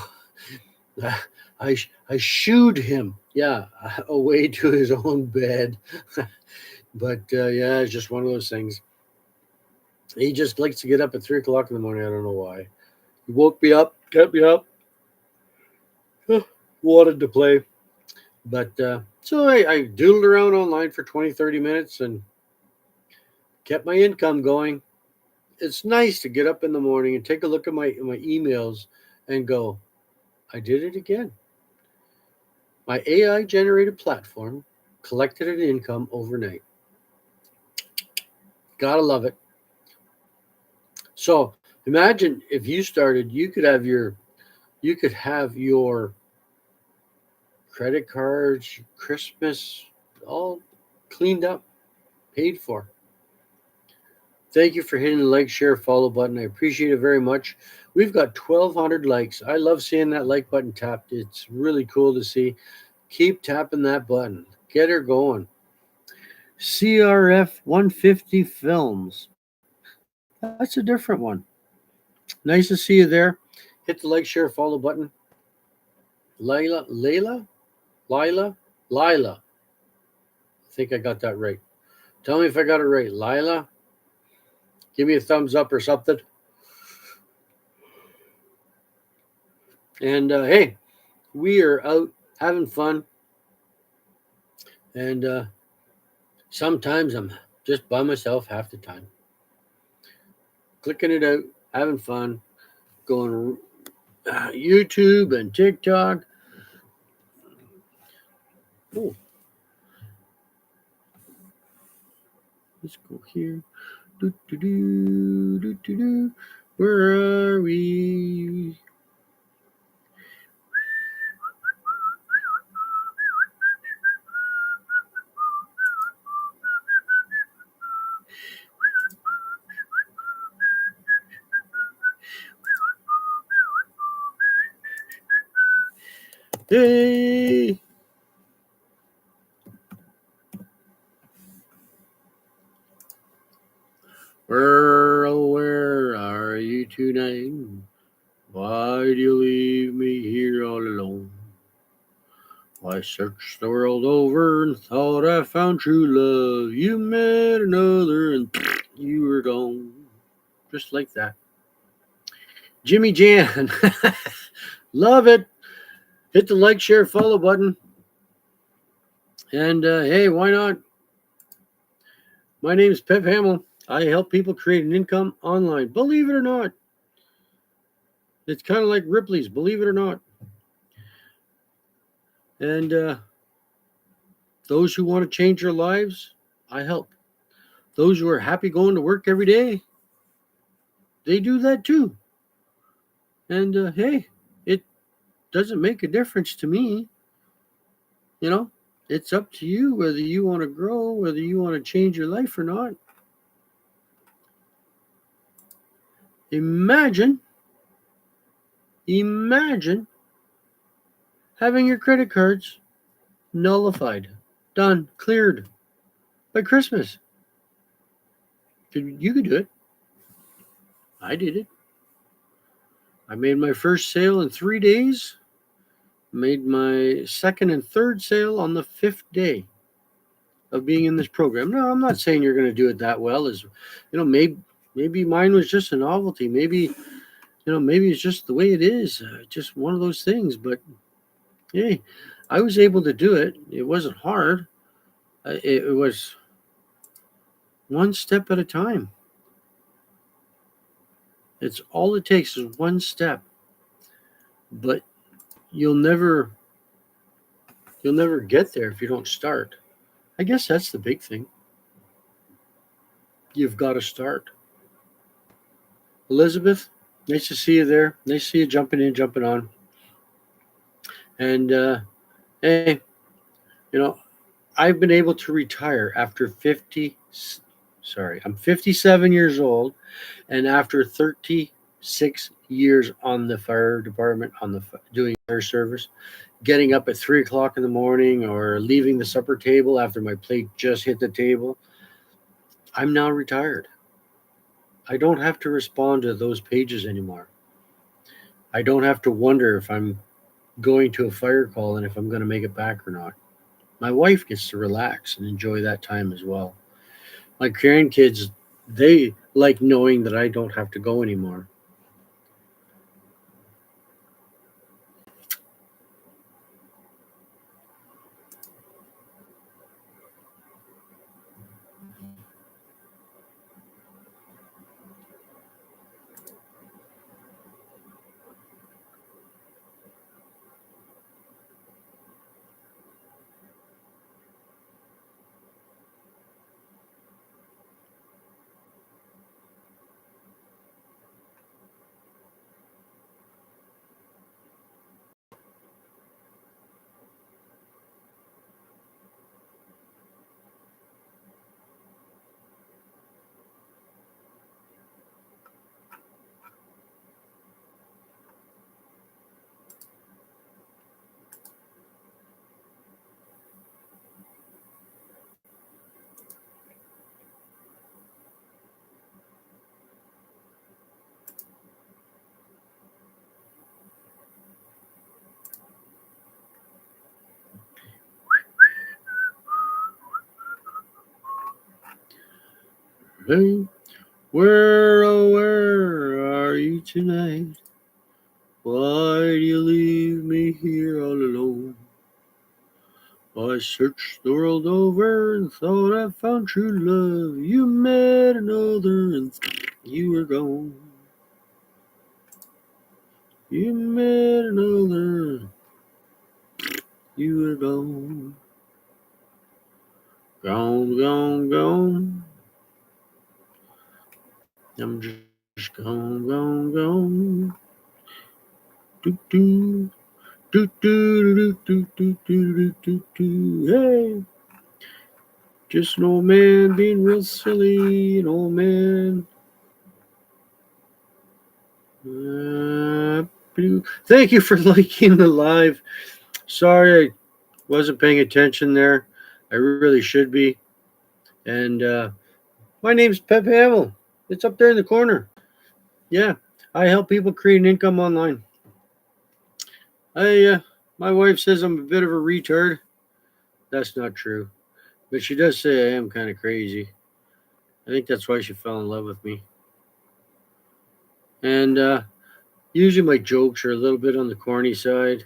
I shooed him. Yeah, away to his own bed. But yeah, it's just one of those things. He just likes to get up at 3 o'clock in the morning. I don't know why. He woke me up, got me up, wanted to play. But so I doodled around online for 20, 30 minutes and kept my income going. It's nice to get up in the morning and take a look at my emails and go, I did it again. My AI generated platform collected an income overnight. Gotta love it. So imagine if you started, you could have your credit cards, Christmas, all cleaned up, paid for. Thank you for hitting the like, share, follow button. I appreciate it very much. We've got 1,200 likes. I love seeing that like button tapped. It's really cool to see. Keep tapping that button. Get her going. CRF 150 Films. That's a different one. Nice to see you there. Hit the like, share, follow button. Lila. I think I got that right. Tell me if I got it right. Lila, give me a thumbs up or something. And hey, we are out having fun. And sometimes I'm just by myself half the time. Clicking it out, having fun, going YouTube and TikTok. Oh, let's go here. Where are we? Hey! Girl, where are you tonight? Why do you leave me here all alone? I searched the world over and thought I found true love. You met another and you were gone. Just like that. Jimmy Jan. Love it. Hit the like, share, follow button. And hey, why not My name is Pep Hamill. I help people create an income online. Believe it or not, it's kind of like Ripley's. Believe it or not, and those who want to change their lives, I help. Those who are happy going to work every day, they do that too. And hey, it doesn't make a difference to me. You know, it's up to you whether you want to grow, whether you want to change your life or not. Imagine, imagine having your credit cards nullified, done, cleared by Christmas. You could do it. I did it. I made my first sale in 3 days, made my second and third sale on the fifth day of being in this program. No, I'm not saying you're going to do it that well. As you know, maybe mine was just a novelty. Maybe maybe it's just the way it is, just one of those things. But hey, I was able to do it. It wasn't hard. It was one step at a time. It's all it takes is one step. But you'll never get there if you don't start. I guess that's the big thing. You've got to start. Elizabeth, nice to see you there. Nice to see you jumping in, jumping on. And hey, I've been able to retire after 57 years old, and after 36 years on the fire department, doing fire service, getting up at 3 o'clock in the morning or leaving the supper table after my plate just hit the table. I'm now retired. I don't have to respond to those pages anymore. I don't have to wonder if I'm going to a fire call and if I'm going to make it back or not. My wife gets to relax and enjoy that time as well. My grandkids, they like knowing that I don't have to go anymore. Hey, where, oh, where are you tonight? Why do you leave me here all alone? I searched the world over and thought I found true love. You met another and you were gone. You met another, you were gone. Gone, gone, gone. I'm just gone, gone, gone. Do do do do do do do do do. Hey, just an old man being real silly, an old man. Thank you for liking the live. Sorry I wasn't paying attention there. I really should be. And my name's Pep Hamill. It's up there in the corner. Yeah, I help people create an income online. My wife says I'm a bit of a retard. That's not true, but she does say I am kind of crazy. I think that's why she fell in love with me. And usually my jokes are a little bit on the corny side.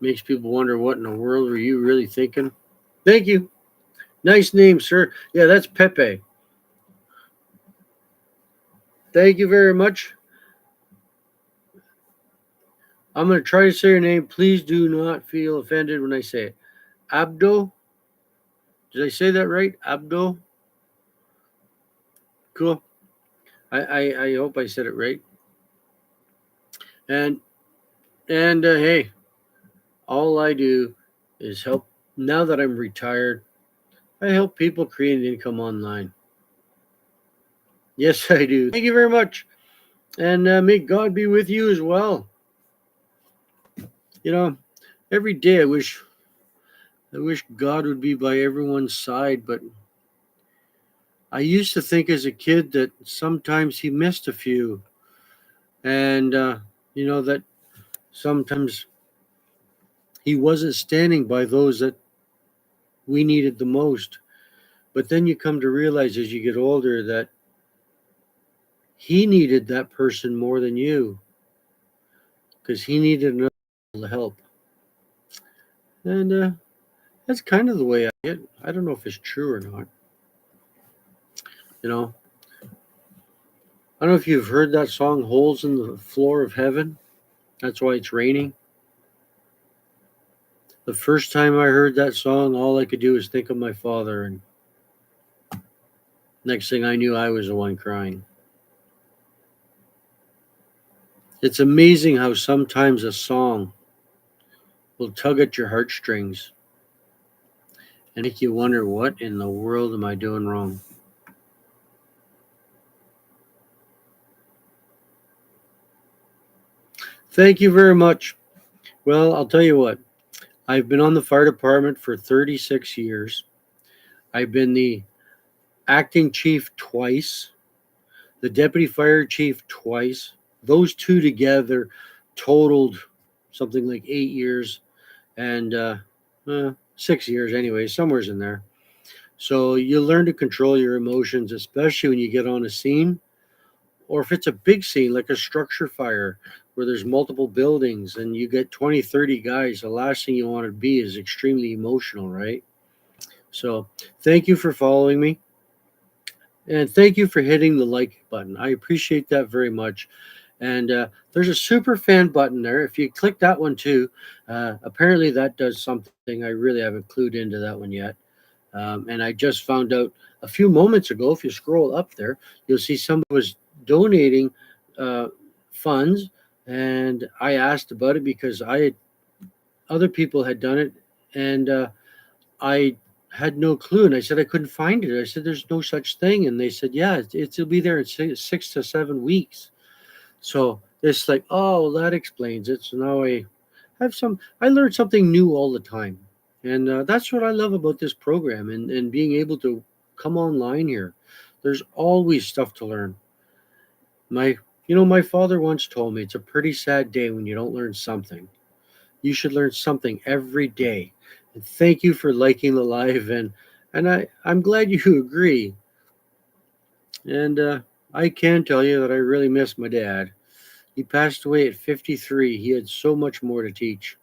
Makes people wonder what in the world were you really thinking. Thank you. Nice name, sir. Yeah, that's Pepe. Thank you very much. I'm going to try to say your name. Please do not feel offended when I say it. Abdo. Did I say that right? Abdo? Cool. I hope I said it right. And hey, all I do is help. Now that I'm retired, I help people create an income online. Yes, I do. Thank you very much. And may God be with you as well. You know, every day I wish God would be by everyone's side, but I used to think as a kid that sometimes he missed a few, and that sometimes he wasn't standing by those that we needed the most. But then you come to realize as you get older that he needed that person more than you because he needed another to help. And that's kind of the way I get. I don't know if it's true or not. You know, I don't know if you've heard that song, Holes in the Floor of Heaven. That's why it's raining. The first time I heard that song, all I could do was think of my father. And next thing I knew, I was the one crying. It's amazing how sometimes a song will tug at your heartstrings and make you wonder, what in the world am I doing wrong? Thank you very much. Well, I'll tell you what. I've been on the fire department for 36 years. I've been the acting chief twice, the deputy fire chief twice. Those two together totaled something like 8 years and 6 years anyway, somewhere's in there. So you learn to control your emotions, especially when you get on a scene, or if it's a big scene like a structure fire where there's multiple buildings and you get 20, 30 guys. The last thing you want to be is extremely emotional, right? So thank you for following me. And thank you for hitting the like button. I appreciate that very much. And there's a super fan button there. If you click that one too, apparently that does something. I really haven't clued into that one yet. And I just found out a few moments ago, if you scroll up there, you'll see somebody was donating funds. And I asked about it because other people had done it. And I had no clue. And I said, I couldn't find it. I said, there's no such thing. And they said, yeah, it'll be there in 6 to 7 weeks. So it's like, oh, well, that explains it. So now I learned something new all the time. And that's what I love about this program and being able to come online here. There's always stuff to learn. My father once told me it's a pretty sad day when you don't learn something. You should learn something every day. And thank you for liking the live, and I'm glad you agree. And I can tell you that I really miss my dad. He passed away at 53. He had so much more to teach.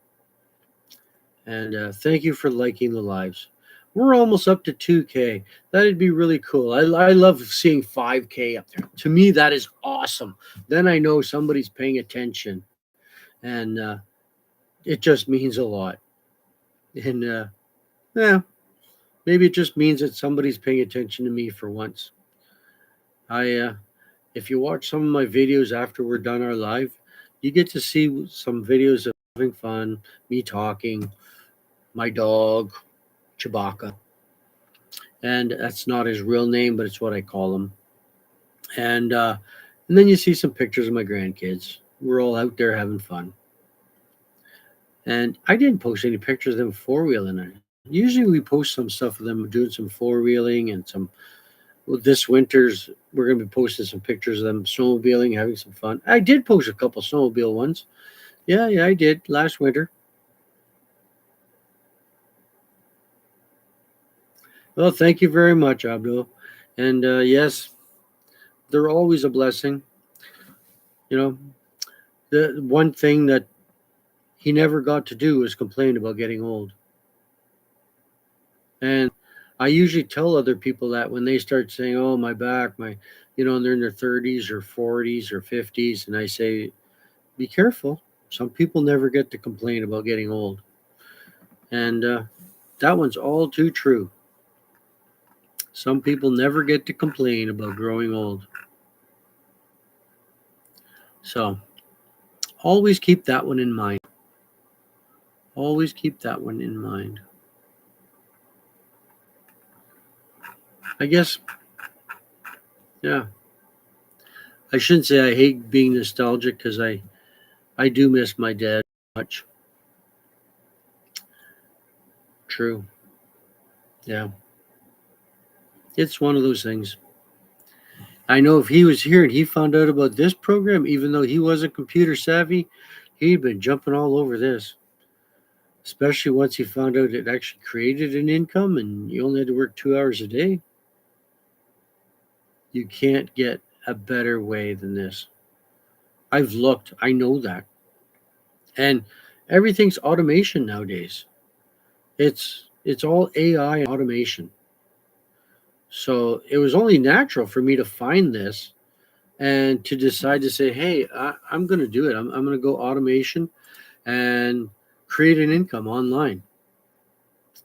And thank you for liking the lives. We're almost up to 2K. That'd be really cool. I love seeing 5K up there. To me, that is awesome. Then I know somebody's paying attention. And it just means a lot. And yeah, maybe it just means that somebody's paying attention to me for once. If you watch some of my videos after we're done our live, you get to see some videos of having fun, me talking, my dog, Chewbacca. And that's not his real name, but it's what I call him. And then you see some pictures of my grandkids. We're all out there having fun. And I didn't post any pictures of them four-wheeling. Usually we post some stuff of them doing some four-wheeling and some. Well, this winter's we're going to be posting some pictures of them snowmobiling, having some fun. I did post a couple snowmobile ones. Yeah, I did last winter. Well, thank you very much, Abdul. And yes, they're always a blessing. You know, the one thing that he never got to do was complain about getting old. And I usually tell other people that when they start saying, "Oh, my back, and they're in their 30s or 40s or 50s," and I say, "Be careful. Some people never get to complain about getting old," and that one's all too true. Some people never get to complain about growing old. So always keep that one in mind. Always keep that one in mind. I guess, yeah. I shouldn't say I hate being nostalgic because I do miss my dad much. True. Yeah. It's one of those things. I know if he was here and he found out about this program, even though he wasn't computer savvy, he'd been jumping all over this. Especially once he found out it actually created an income and you only had to work 2 hours a day. You can't get a better way than this. I've looked, I know that. And everything's automation nowadays. It's all AI and automation. So it was only natural for me to find this and to decide to say, hey, I'm going to do it. I'm going to go automation and create an income online.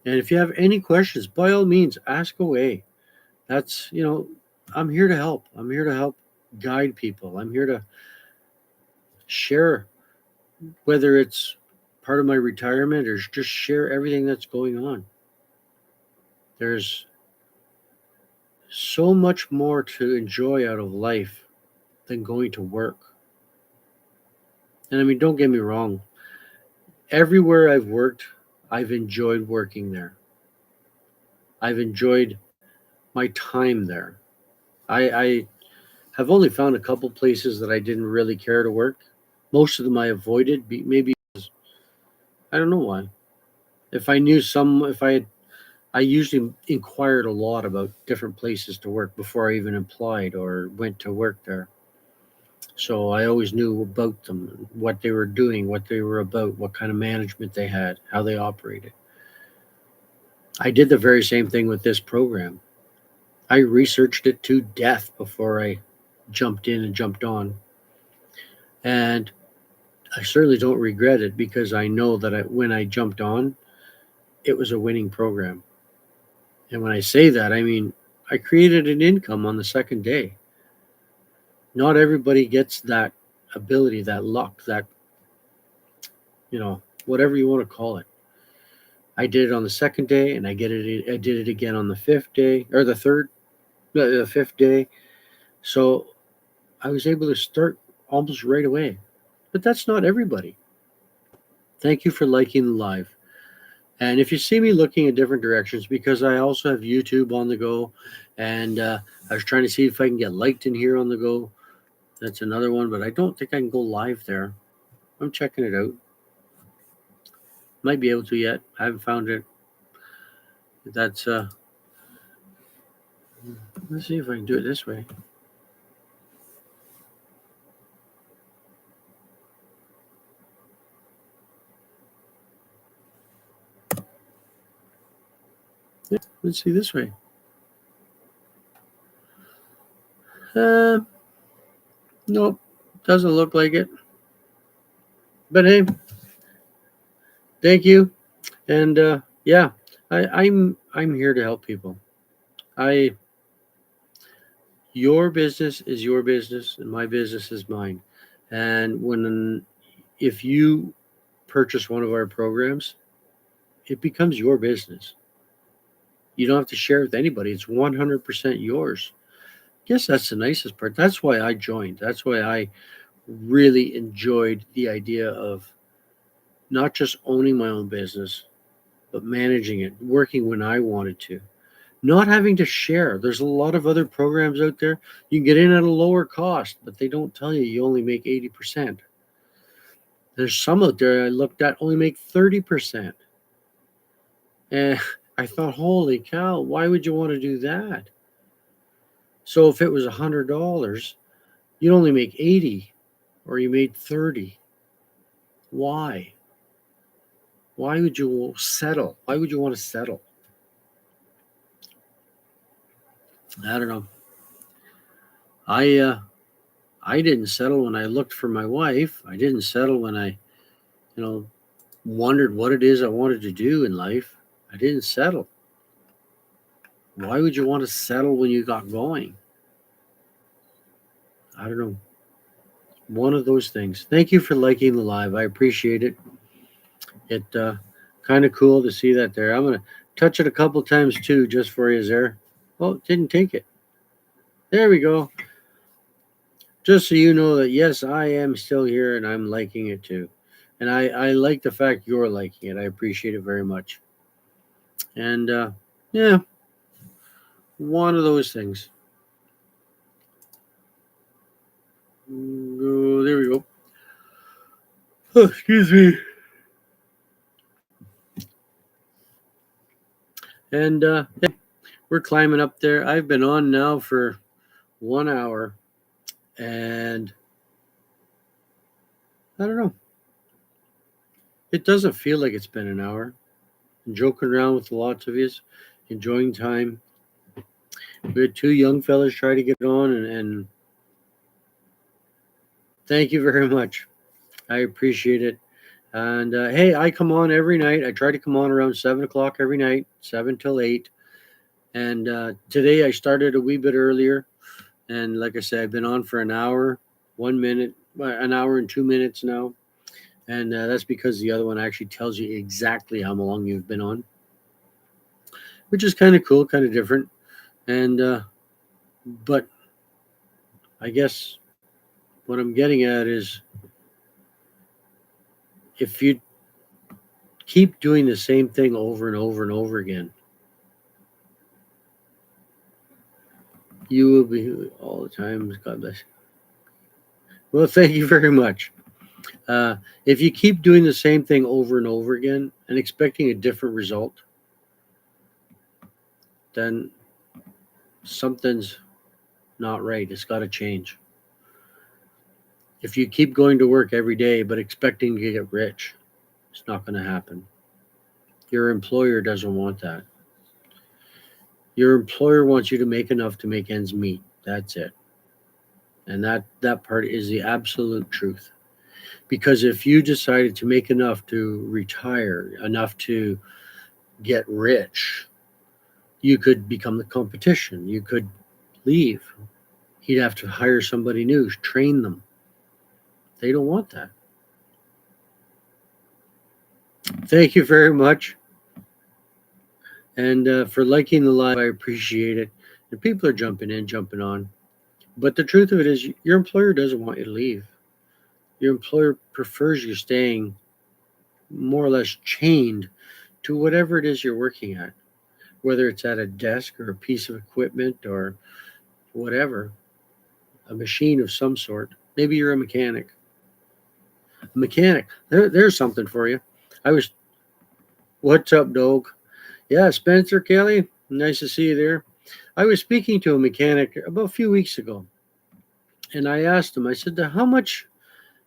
And if you have any questions, by all means, ask away. That's, I'm here to help. I'm here to help guide people. I'm here to share, whether it's part of my retirement or just share everything that's going on. There's so much more to enjoy out of life than going to work. And I mean, don't get me wrong. Everywhere I've worked, I've enjoyed working there. I've enjoyed my time there. I have only found a couple places that I didn't really care to work. Most of them I avoided, maybe I don't know why. If I knew some, if I had, I usually inquired a lot about different places to work before I even applied or went to work there. So I always knew about them, what they were doing, what they were about, what kind of management they had, how they operated. I did the very same thing with this program. I researched it to death before I jumped in and jumped on. And I certainly don't regret it because I know that when I jumped on, it was a winning program. And when I say that, I mean, I created an income on the second day. Not everybody gets that ability, that luck, that, whatever you want to call it. I did it on the second day and I did it again on the fifth day or the fifth day. So I was able to start almost right away. But that's not everybody. Thank you for liking the live. And if you see me looking in different directions, because I also have YouTube on the go, and I was trying to see if I can get liked in here on the go. That's another one, but I don't think I can go live there. I'm checking it out. Might be able to yet. I haven't found it. That's let's see if I can do it this way. Yeah, let's see this way. Nope, doesn't look like it. But hey, thank you, and yeah, I'm here to help people. Your business is your business, and my business is mine. And if you purchase one of our programs, it becomes your business. You don't have to share it with anybody. It's 100% yours. Guess that's the nicest part. That's why I joined. That's why I really enjoyed the idea of not just owning my own business, but managing it, working when I wanted to, not having to share. There's a lot of other programs out there. You can get in at a lower cost, but they don't tell you only make 80%. There's some out there I looked at only make 30%. And I thought, holy cow, why would you want to do that? So if it was $100, you'd only make 80 or you made 30. Why? Why would you settle? Why would you want to settle? I don't know. I didn't settle when I looked for my wife. I didn't settle when I, you know, wondered what it is I wanted to do in life. I didn't settle. Why would you want to settle when you got going? I don't know. One of those things. Thank you for liking the live. I appreciate it. It kind of cool to see that there. I'm gonna touch it a couple times too, just for you there. Oh, didn't take it. There we go. Just so you know that yes, I am still here and I'm liking it too. And I like the fact you're liking it. I appreciate it very much. And yeah, one of those things. Oh, there we go. Oh, excuse me. And yeah, we're climbing up there. I've been on now for 1 hour, and I don't know. It doesn't feel like it's been an hour. I'm joking around with lots of you, enjoying time. We had two young fellas try to get on, and thank you very much. I appreciate it. And hey, I come on every night. I try to come on around 7 o'clock every night, 7 till 8. And today I started a wee bit earlier. And like I said, I've been on for an hour, 1 minute, an hour and 2 minutes now. And that's because the other one actually tells you exactly how long you've been on, which is kind of cool, kind of different. And but I guess what I'm getting at is if you keep doing the same thing over and over and over again, you will be all the time. God bless. Well, thank you very much. If you keep doing the same thing over and over again and expecting a different result, then something's not right. It's got to change. If you keep going to work every day but expecting to get rich, it's not going to happen. Your employer doesn't want that. Your employer wants you to make enough to make ends meet. That's it. And that part is the absolute truth. Because if you decided to make enough to retire, enough to get rich, you could become the competition. You could leave. He'd have to hire somebody new, train them. They don't want that. Thank you very much. And for liking the live, I appreciate it. And people are jumping in, jumping on. But the truth of it is, your employer doesn't want you to leave. Your employer prefers you staying more or less chained to whatever it is you're working at, whether it's at a desk or a piece of equipment or whatever, a machine of some sort. Maybe you're a mechanic. A mechanic. There's something for you. What's up, dog? Yeah, Spencer Kelly, nice to see you there. I was speaking to a mechanic about a few weeks ago, and I asked him, I said, how much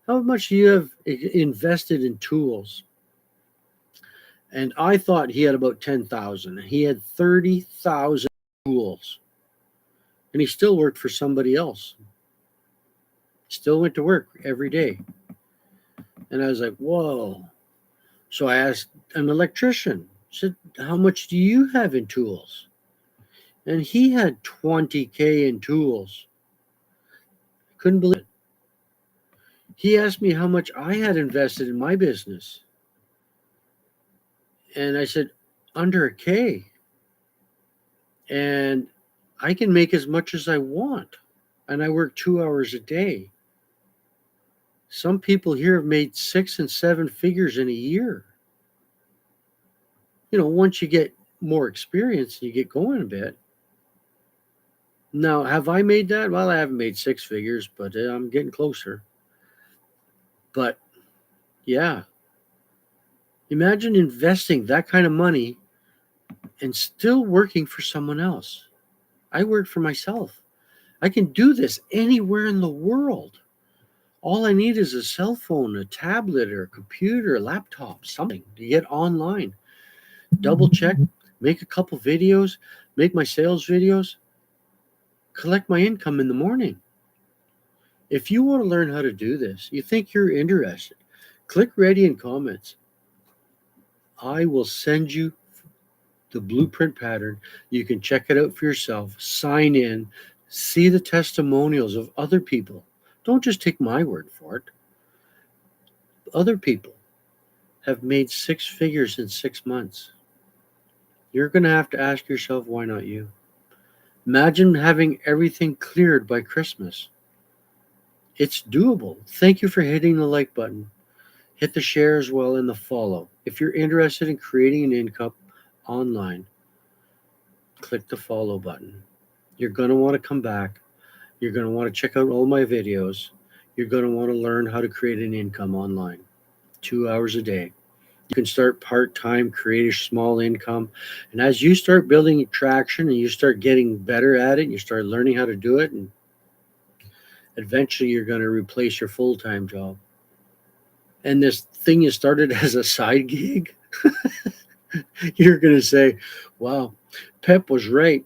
do you have invested in tools? And I thought he had about 10,000. He had 30,000 tools. And he still worked for somebody else. Still went to work every day. And I was like, whoa. So I asked an electrician, I said, how much do you have in tools? And he had 20K in tools. Couldn't believe it. He asked me how much I had invested in my business. And I said, under a K. And I can make as much as I want. And I work 2 hours a day. Some people here have made 6 and 7 figures in a year. Once you get more experience and you get going a bit. Now, have I made that? Well, I haven't made 6 figures, but I'm getting closer. But yeah, imagine investing that kind of money and still working for someone else. I work for myself. I can do this anywhere in the world. All I need is a cell phone, a tablet, or a computer, a laptop, something to get online. Double check, make a couple videos, make my sales videos. collect my income in the morning. If you want to learn how to do this, you think you're interested, click ready in comments. I will send you the blueprint pattern. You can check it out for yourself, sign in, see the testimonials of other people. Don't just take my word for it. Other people have made six figures in 6 months. You're going to have to ask yourself, why not you? Imagine having everything cleared by Christmas. It's doable. Thank you for hitting the like button. Hit the share as well and the follow. If you're interested in creating an income online, click the follow button. You're going to want to come back. You're going to want to check out all my videos. You're going to want to learn how to create an income online. 2 hours a day. You can start part-time, create a small income. And as you start building traction and you start getting better at it, and you start learning how to do it, and eventually you're going to replace your full-time job. And this thing you started as a side gig, you're going to say, wow, Pep was right.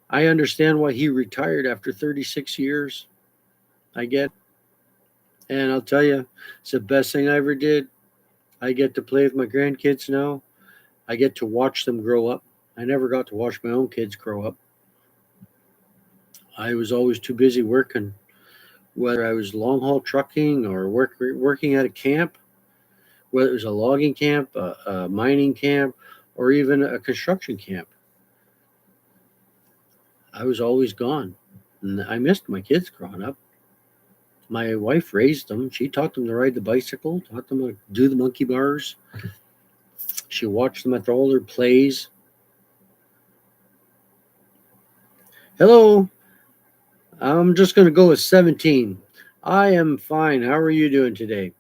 I understand why he retired after 36 years. I get it. And I'll tell you, it's the best thing I ever did. I get to play with my grandkids now. I get to watch them grow up. I never got to watch my own kids grow up. I was always too busy working, whether I was long haul trucking or working at a camp, whether it was a logging camp, a mining camp, or even a construction camp. I was always gone. And I missed my kids growing up. My wife raised them. She taught them to ride the bicycle, taught them to do the monkey bars. She watched them at all their plays. Hello. I'm just going to go with 17. I am fine. How are you doing today?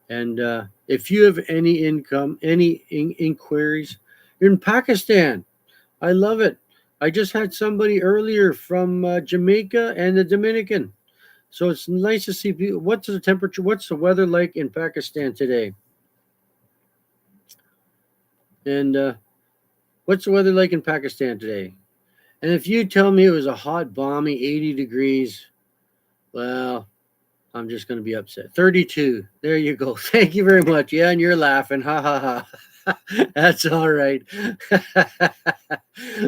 And if you have any income, any inquiries, you're in Pakistan. I love it. I just had somebody earlier from Jamaica and the Dominican. So it's nice to see people. What's the temperature? What's the weather like in Pakistan today? And what's the weather like in Pakistan today? And if you tell me it was a hot, balmy 80 degrees, well, I'm just going to be upset. 32. There you go. Thank you very much. Yeah, and you're laughing. Ha ha ha. That's all right.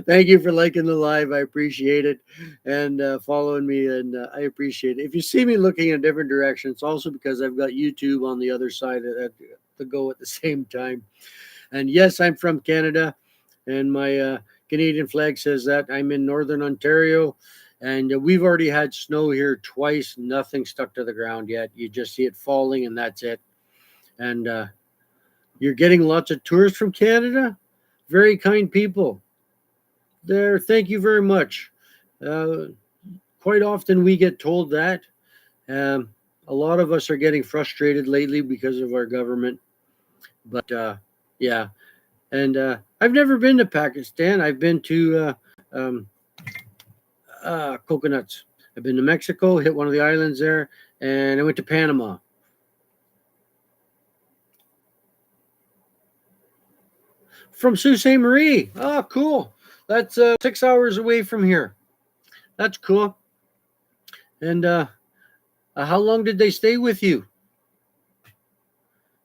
Thank you for liking the live. I appreciate it. And following me. And I appreciate it. If you see me looking in a different direction, it's also because I've got YouTube on the other side of that to go at the same time. And yes, I'm from Canada. And my Canadian flag says that. I'm in Northern Ontario. And we've already had snow here twice. Nothing stuck to the ground yet. You just see it falling, and that's it. And you're getting lots of tourists from Canada. Very kind people. There, thank you very much. Quite often we get told that. A lot of us are getting frustrated lately because of our government. But yeah, and I've never been to Pakistan. I've been to Coconuts. I've been to Mexico, hit one of the islands there, and I went to Panama. From Sault Ste. Marie. Oh, cool. That's 6 hours away from here. That's cool. And how long did they stay with you?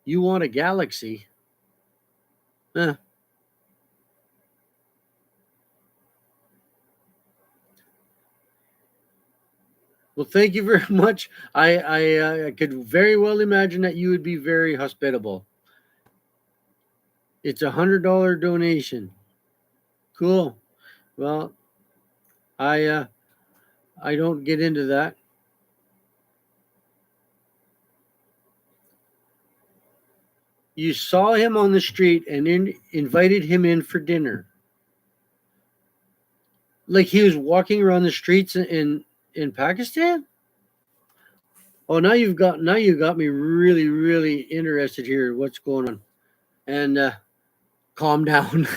You want a galaxy? Eh. Well, thank you very much. I could very well imagine that you would be very hospitable. It's $100 donation. Cool. Well, I don't get into that. You saw him on the street and invited him in for dinner. Like he was walking around the streets in Pakistan? Oh, now you got me really, really interested here. What's going on? And calm down.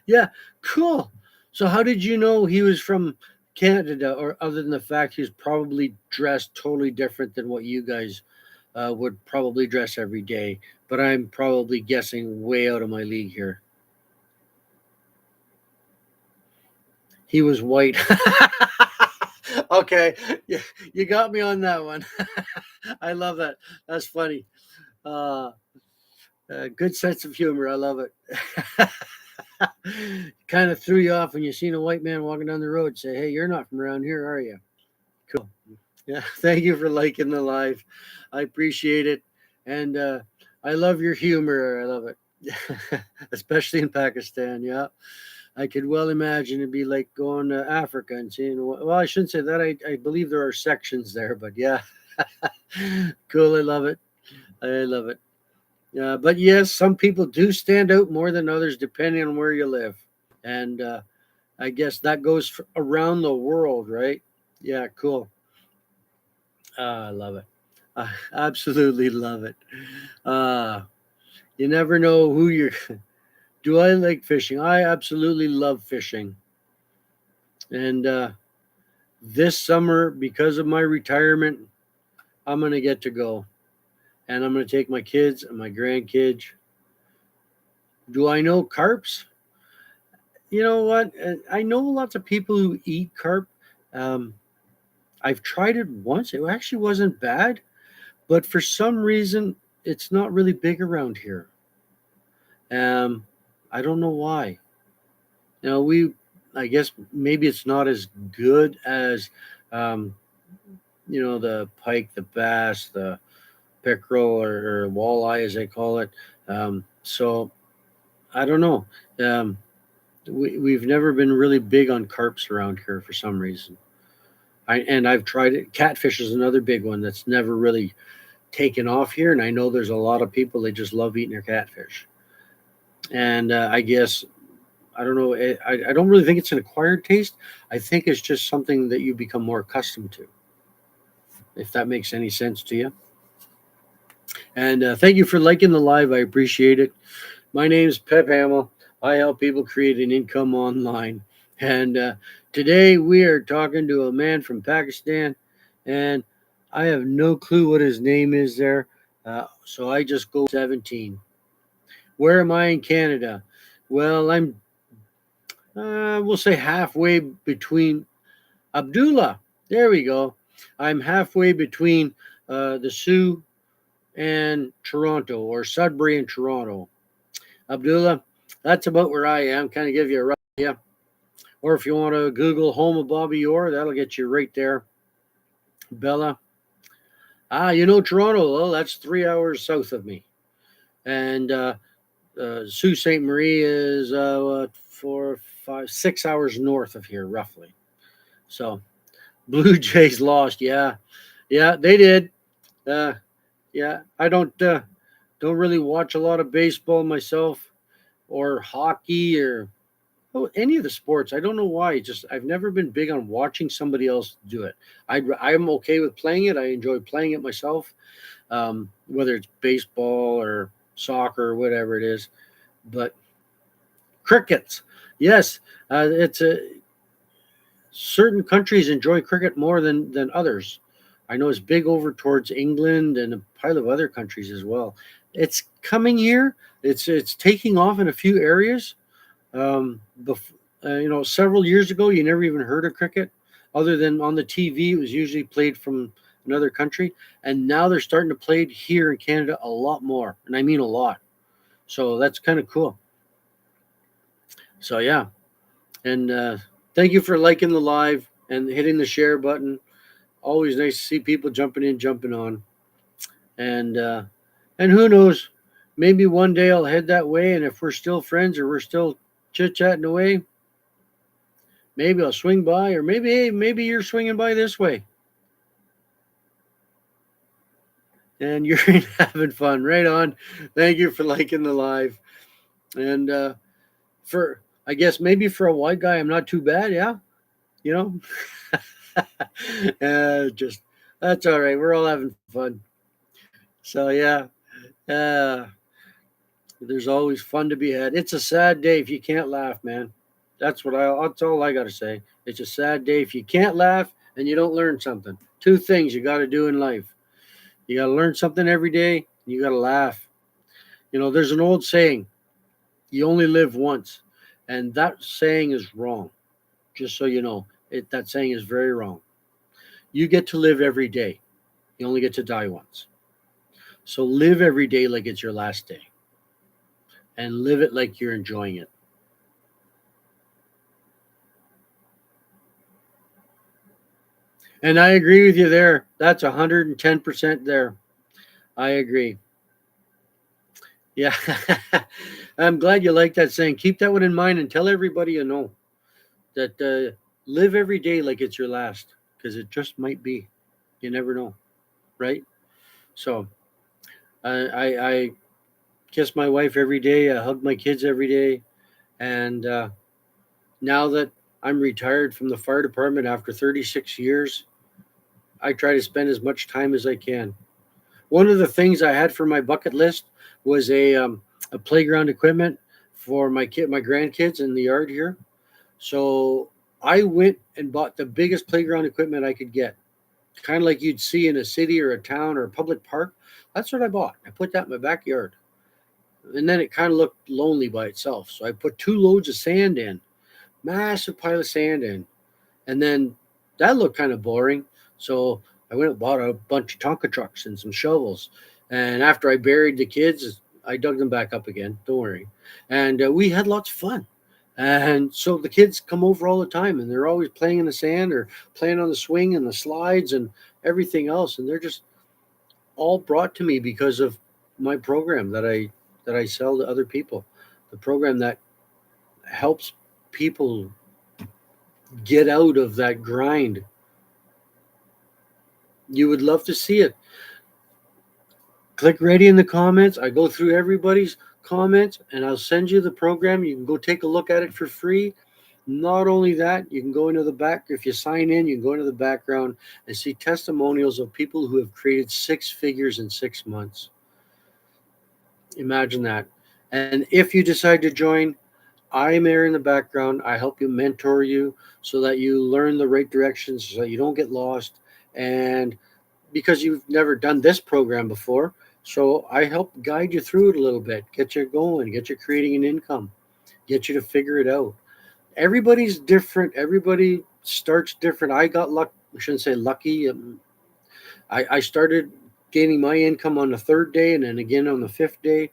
Yeah, cool. So how did you know he was from Canada, or other than the fact he's probably dressed totally different than what you guys would probably dress every day? But I'm probably guessing way out of my league here. He was white. Okay, you got me on that one. I love that. That's funny. Uh, good sense of humor. I love it. Kind of threw you off when you seen a white man walking down the road. Say, hey, you're not from around here, are you? Cool. Yeah. Thank you for liking the live. I appreciate it. And I love your humor. I love it. Especially in Pakistan. Yeah. I could well imagine it'd be like going to Africa and seeing. Well, I shouldn't say that. I believe there are sections there, but yeah. Cool. I love it. I love it. But yes, some people do stand out more than others depending on where you live. And I guess that goes around the world, right? Yeah, cool. I love it. I absolutely love it. Uh, you never know who you're. Do I like fishing? I absolutely love fishing. And this summer, because of my retirement, I'm going to get to go. And I'm going to take my kids and my grandkids. Do I know carps? You know what? I know lots of people who eat carp. Um, I've tried it once. It actually wasn't bad, but for some reason, it's not really big around here. Um, I don't know why. You know, I guess maybe it's not as good as, um, the pike, the bass, the pickerel, or walleye, as they call it. So I don't know. Um, we've never been really big on carps around here for some reason. I've tried it. Catfish is another big one that's never really taken off here, and I know there's a lot of people that just love eating their catfish. And I guess I don't know. I don't really think it's an acquired taste. I think it's just something that you become more accustomed to, if that makes any sense to you. And thank you for liking the live. I appreciate it. My name is Pep Hamill. I help people create an income online. And today we are talking to a man from Pakistan, and I have no clue what his name is there. So I just go 17. Where am I in Canada? Well, I'm, we'll say halfway between Abdullah. There we go. I'm halfway between the Sioux and Toronto, or Sudbury and Toronto. Abdullah, that's about where I am. Kind of give you a rough idea. Or if you want to Google home of Bobby Orr, that'll get you right there. Bella. Toronto. Well, that's 3 hours south of me. And Sault Ste. Marie is 4, 5, 6 hours north of here, roughly. So, Blue Jays lost. Yeah, they did. Yeah, I don't really watch a lot of baseball myself, or hockey, or any of the sports. I don't know why. Just I've never been big on watching somebody else do it. I'm okay with playing it. I enjoy playing it myself, whether it's baseball or soccer or whatever it is. But crickets, yes, it's a certain countries enjoy cricket more than others. I know it's big over towards England and a pile of other countries as well. It's coming here. It's taking off in a few areas. Several years ago, you never even heard of cricket, other than on the TV. It was usually played from another country, and now they're starting to play it here in Canada a lot more, and I mean a lot. So that's kind of cool. So yeah, and thank you for liking the live and hitting the share button. Always nice to see people jumping in, jumping on, and who knows, maybe one day I'll head that way, and if we're still friends or we're still chit chatting away, maybe I'll swing by, or maybe you're swinging by this way, and you're having fun. Right on. Thank you for liking the live, and for I guess maybe for a white guy, I'm not too bad. Yeah, you know. Just that's all right. We're all having fun. So yeah, uh, there's always fun to be had. It's a sad day if you can't laugh, man. That's all I got to say. It's a sad day if you can't laugh and you don't learn something. Two things you got to do in life. You got to learn something every day, and you got to laugh. There's an old saying, you only live once, and that saying is wrong. Just so you know, that saying is very wrong. You get to live every day. You only get to die once. So live every day like it's your last day and live it like you're enjoying it. And I agree with you there. That's 110% there. I agree. Yeah. I'm glad you like that saying. Keep that one in mind and tell everybody you know that live every day like it's your last because it just might be. You never know, right? So I kiss my wife every day. I hug my kids every day. And now that I'm retired from the fire department after 36 years, I try to spend as much time as I can. One of the things I had for my bucket list was a playground equipment for my grandkids in the yard here. So I went and bought the biggest playground equipment I could get, kind of like you'd see in a city or a town or a public park. That's what I bought. I put that in my backyard, and then it kind of looked lonely by itself. So I put 2 loads of sand in, massive pile of sand in, and then that looked kind of boring. So I went and bought a bunch of Tonka trucks and some shovels. And after I buried the kids, I dug them back up again. Don't worry. And we had lots of fun. And so the kids come over all the time and they're always playing in the sand or playing on the swing and the slides and everything else. And they're just all brought to me because of my program that I sell to other people. The program that helps people get out of that grind. You would love to see it. Click ready in the comments. I go through everybody's comments and I'll send you the program. You can go take a look at it for free. Not only that, you can go into the back. If you sign in, you can go into the background and see testimonials of people who have created 6 figures in 6 months. Imagine that. And if you decide to join, I'm there in the background. I help you mentor you so that you learn the right directions so that you don't get lost. And because you've never done this program before, so I help guide you through it a little bit, get you going, get you creating an income, get you to figure it out. Everybody's different. Everybody starts different. I got luck. I shouldn't say lucky. I started gaining my income on the 3rd day and then again on the 5th day.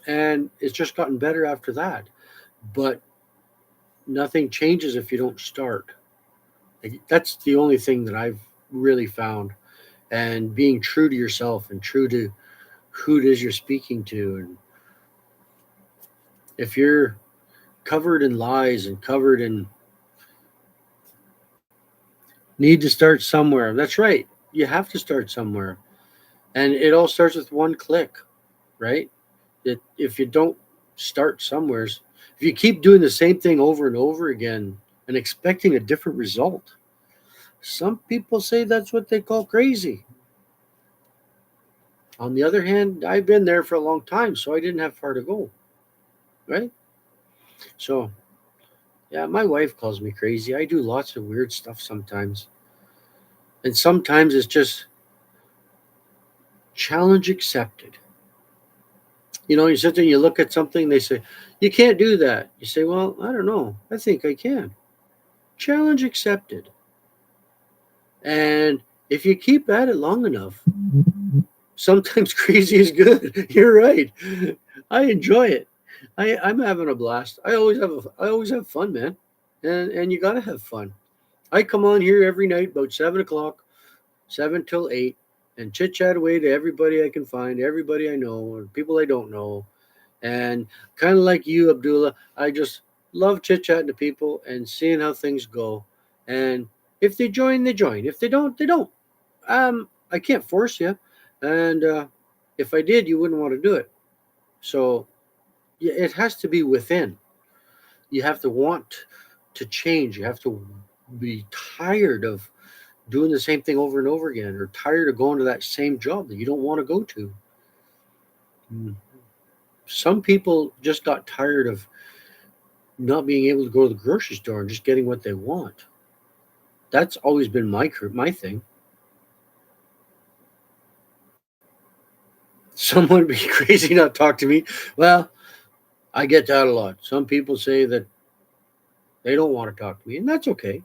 And it's just gotten better after that. But nothing changes if you don't start. That's the only thing that I've really found. And being true to yourself and true to who it is you're speaking to. And if you're covered in lies and covered in need to start somewhere, that's right. You have to start somewhere. And it all starts with one click, right? If you don't start somewheres, if you keep doing the same thing over and over again and expecting a different result, some people say that's what they call crazy. On the other hand, I've been there for a long time, so I didn't have far to go, right? So, yeah, my wife calls me crazy. I do lots of weird stuff sometimes. And sometimes it's just challenge accepted. You sit there and you look at something, they say, you can't do that. You say, well, I don't know. I think I can. Challenge accepted. And if you keep at it long enough, sometimes crazy is good. You're right. I enjoy it. I'm having a blast. I always have fun, man. And you gotta have fun. I come on here every night about 7 o'clock, 7 till 8, and chit chat away to everybody I can find, everybody I know, or people I don't know. And kind of like you, Abdullah, I just love chit chatting to people and seeing how things go. And if they join, they join. If they don't, they don't. I can't force you. And if I did, you wouldn't want to do it. So yeah, it has to be within. You have to want to change. You have to be tired of doing the same thing over and over again, or tired of going to that same job that you don't want to go to. Mm. Some people just got tired of not being able to go to the grocery store and just getting what they want. That's always been my thing. Someone would be crazy not talk to me. Well, I get that a lot. Some people say that They don't want to talk to me, and that's okay.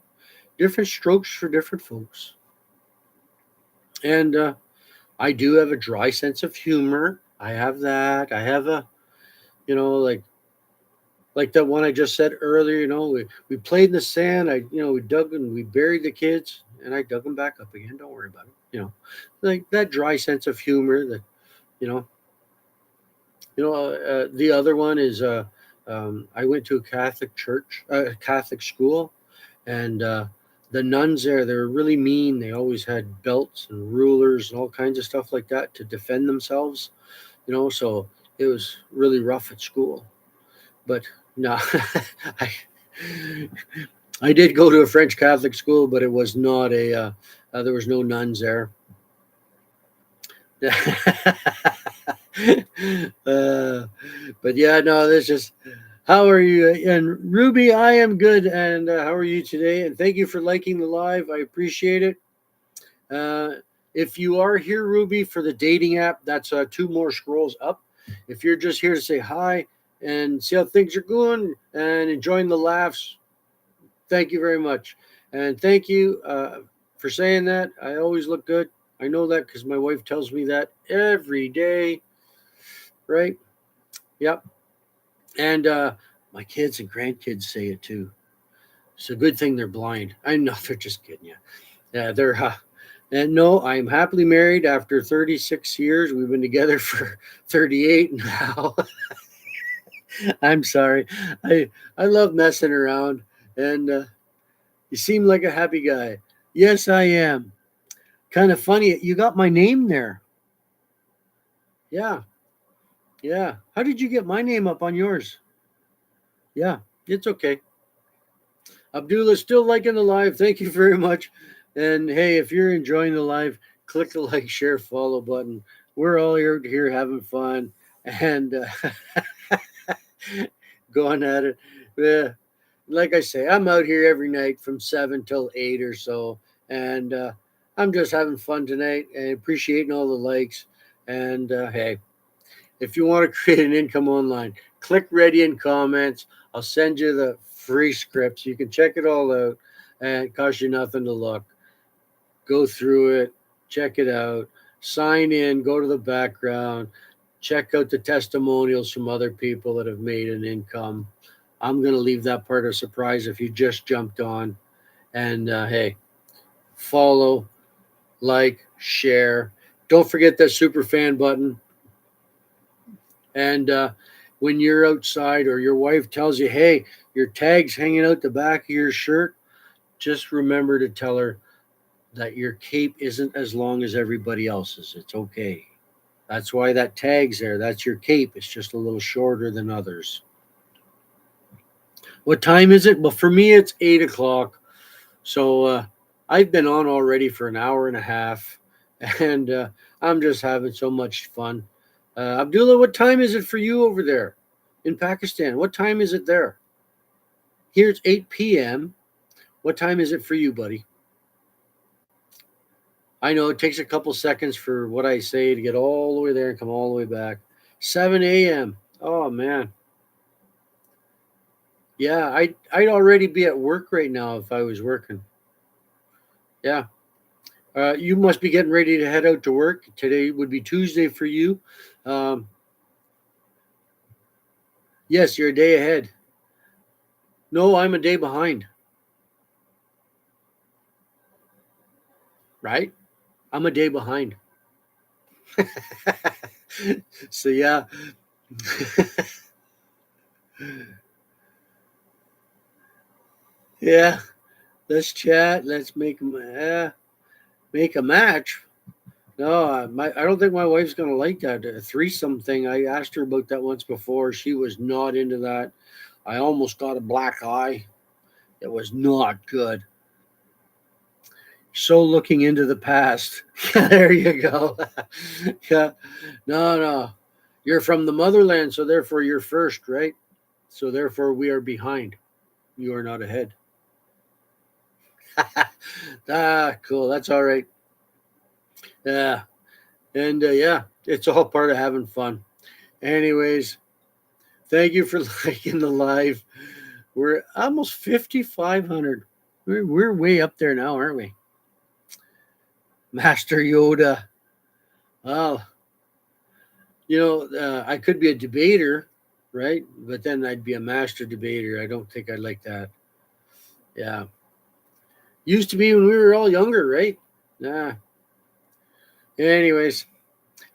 Different strokes for different folks. And I do have a dry sense of humor. I have that. I have a, like that one I just said earlier. We played in the sand. We dug and we buried the kids, and I dug them back up again. Don't worry about it. Like that dry sense of humor. That you know, the other one is I went to a Catholic church, Catholic school, and the nuns there, they were really mean. They always had belts and rulers and all kinds of stuff like that to defend themselves. So it was really rough at school. But no, I I did go to a French Catholic school, but it was not there was no nuns there. uh, but yeah, no, this just how are you? And Ruby, I am good. And how are you today? And thank you for liking the live. I appreciate it. Uh, if you are here, Ruby, for the dating app, that's two more scrolls up. If you're just here to say hi and see how things are going and enjoying the laughs, thank you very much. And thank you for saying that. I always look good. I know that because my wife tells me that every day. Right? Yep. And my kids and grandkids say it too. It's a good thing they're blind. I know they're just kidding you. Yeah, they're. And no, I'm happily married after 36 years. We've been together for 38 now. I'm sorry. I love messing around, and you seem like a happy guy. Yes, I am. Kind of funny. You got my name there. Yeah, yeah. How did you get my name up on yours? Yeah, it's okay. Abdullah, still liking the live. Thank you very much. And hey, if you're enjoying the live, click the like, share, follow button. We're all here having fun and going at it. Yeah. Like I say, I'm out here every night from 7 till 8 or so. And I'm just having fun tonight and appreciating all the likes. And hey, if you want to create an income online, click ready in comments. I'll send you the free scripts. You can check it all out and it costs you nothing to look. Go through it, check it out, sign in, go to the background, check out the testimonials from other people that have made an income. I'm going to leave that part a surprise if you just jumped on. And hey, follow, like, share. Don't forget that super fan button. And when you're outside or your wife tells you, hey, your tag's hanging out the back of your shirt, just remember to tell her that your cape isn't as long as everybody else's. It's okay. That's why that tag's there. That's your cape. It's just a little shorter than others. What time is it? Well, for me, it's 8 o'clock. So I've been on already for an hour and a half, and I'm just having so much fun. Abdullah, what time is it for you over there in Pakistan? What time is it there? Here it's 8 p.m. What time is it for you, buddy? I know it takes a couple seconds for what I say to get all the way there and come all the way back. 7 a.m. Oh, man. Yeah, I'd already be at work right now if I was working. Yeah. You must be getting ready to head out to work. Today would be Tuesday for you. Yes, you're a day ahead. No, I'm a day behind. Right? I'm a day behind. So, yeah. Yeah. Let's chat. Let's make a match. No, I don't think my wife's gonna like that threesome thing. I asked her about that once before. She was not into that. I almost got a black eye. It was not good. So looking into the past. There you go. Yeah. No. You're from the motherland, so therefore you're first, right? So therefore we are behind. You are not ahead. Cool. That's all right. Yeah. And yeah, it's all part of having fun. Anyways, thank you for liking the live. We're almost 5,500. We're way up there now, aren't we? Master Yoda. Well, I could be a debater, right? But then I'd be a master debater. I don't think I'd like that. Yeah. Used to be when we were all younger, right? Nah. Anyways,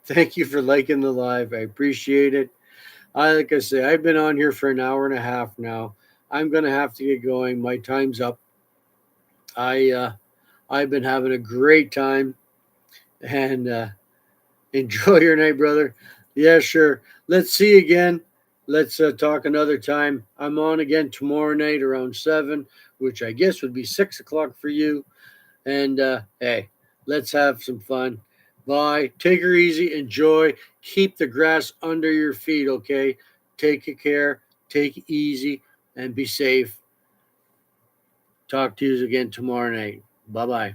thank you for liking the live. I appreciate it. Like I say, I've been on here for an hour and a half now. I'm gonna have to get going. My time's up. I've been having a great time, and enjoy your night, brother. Yeah, sure. Let's see you again. Let's talk another time. I'm on again tomorrow night around 7, which I guess would be 6 o'clock for you. And hey, let's have some fun. Bye. Take her easy. Enjoy. Keep the grass under your feet, okay? Take care. Take it easy and be safe. Talk to you again tomorrow night. Bye bye.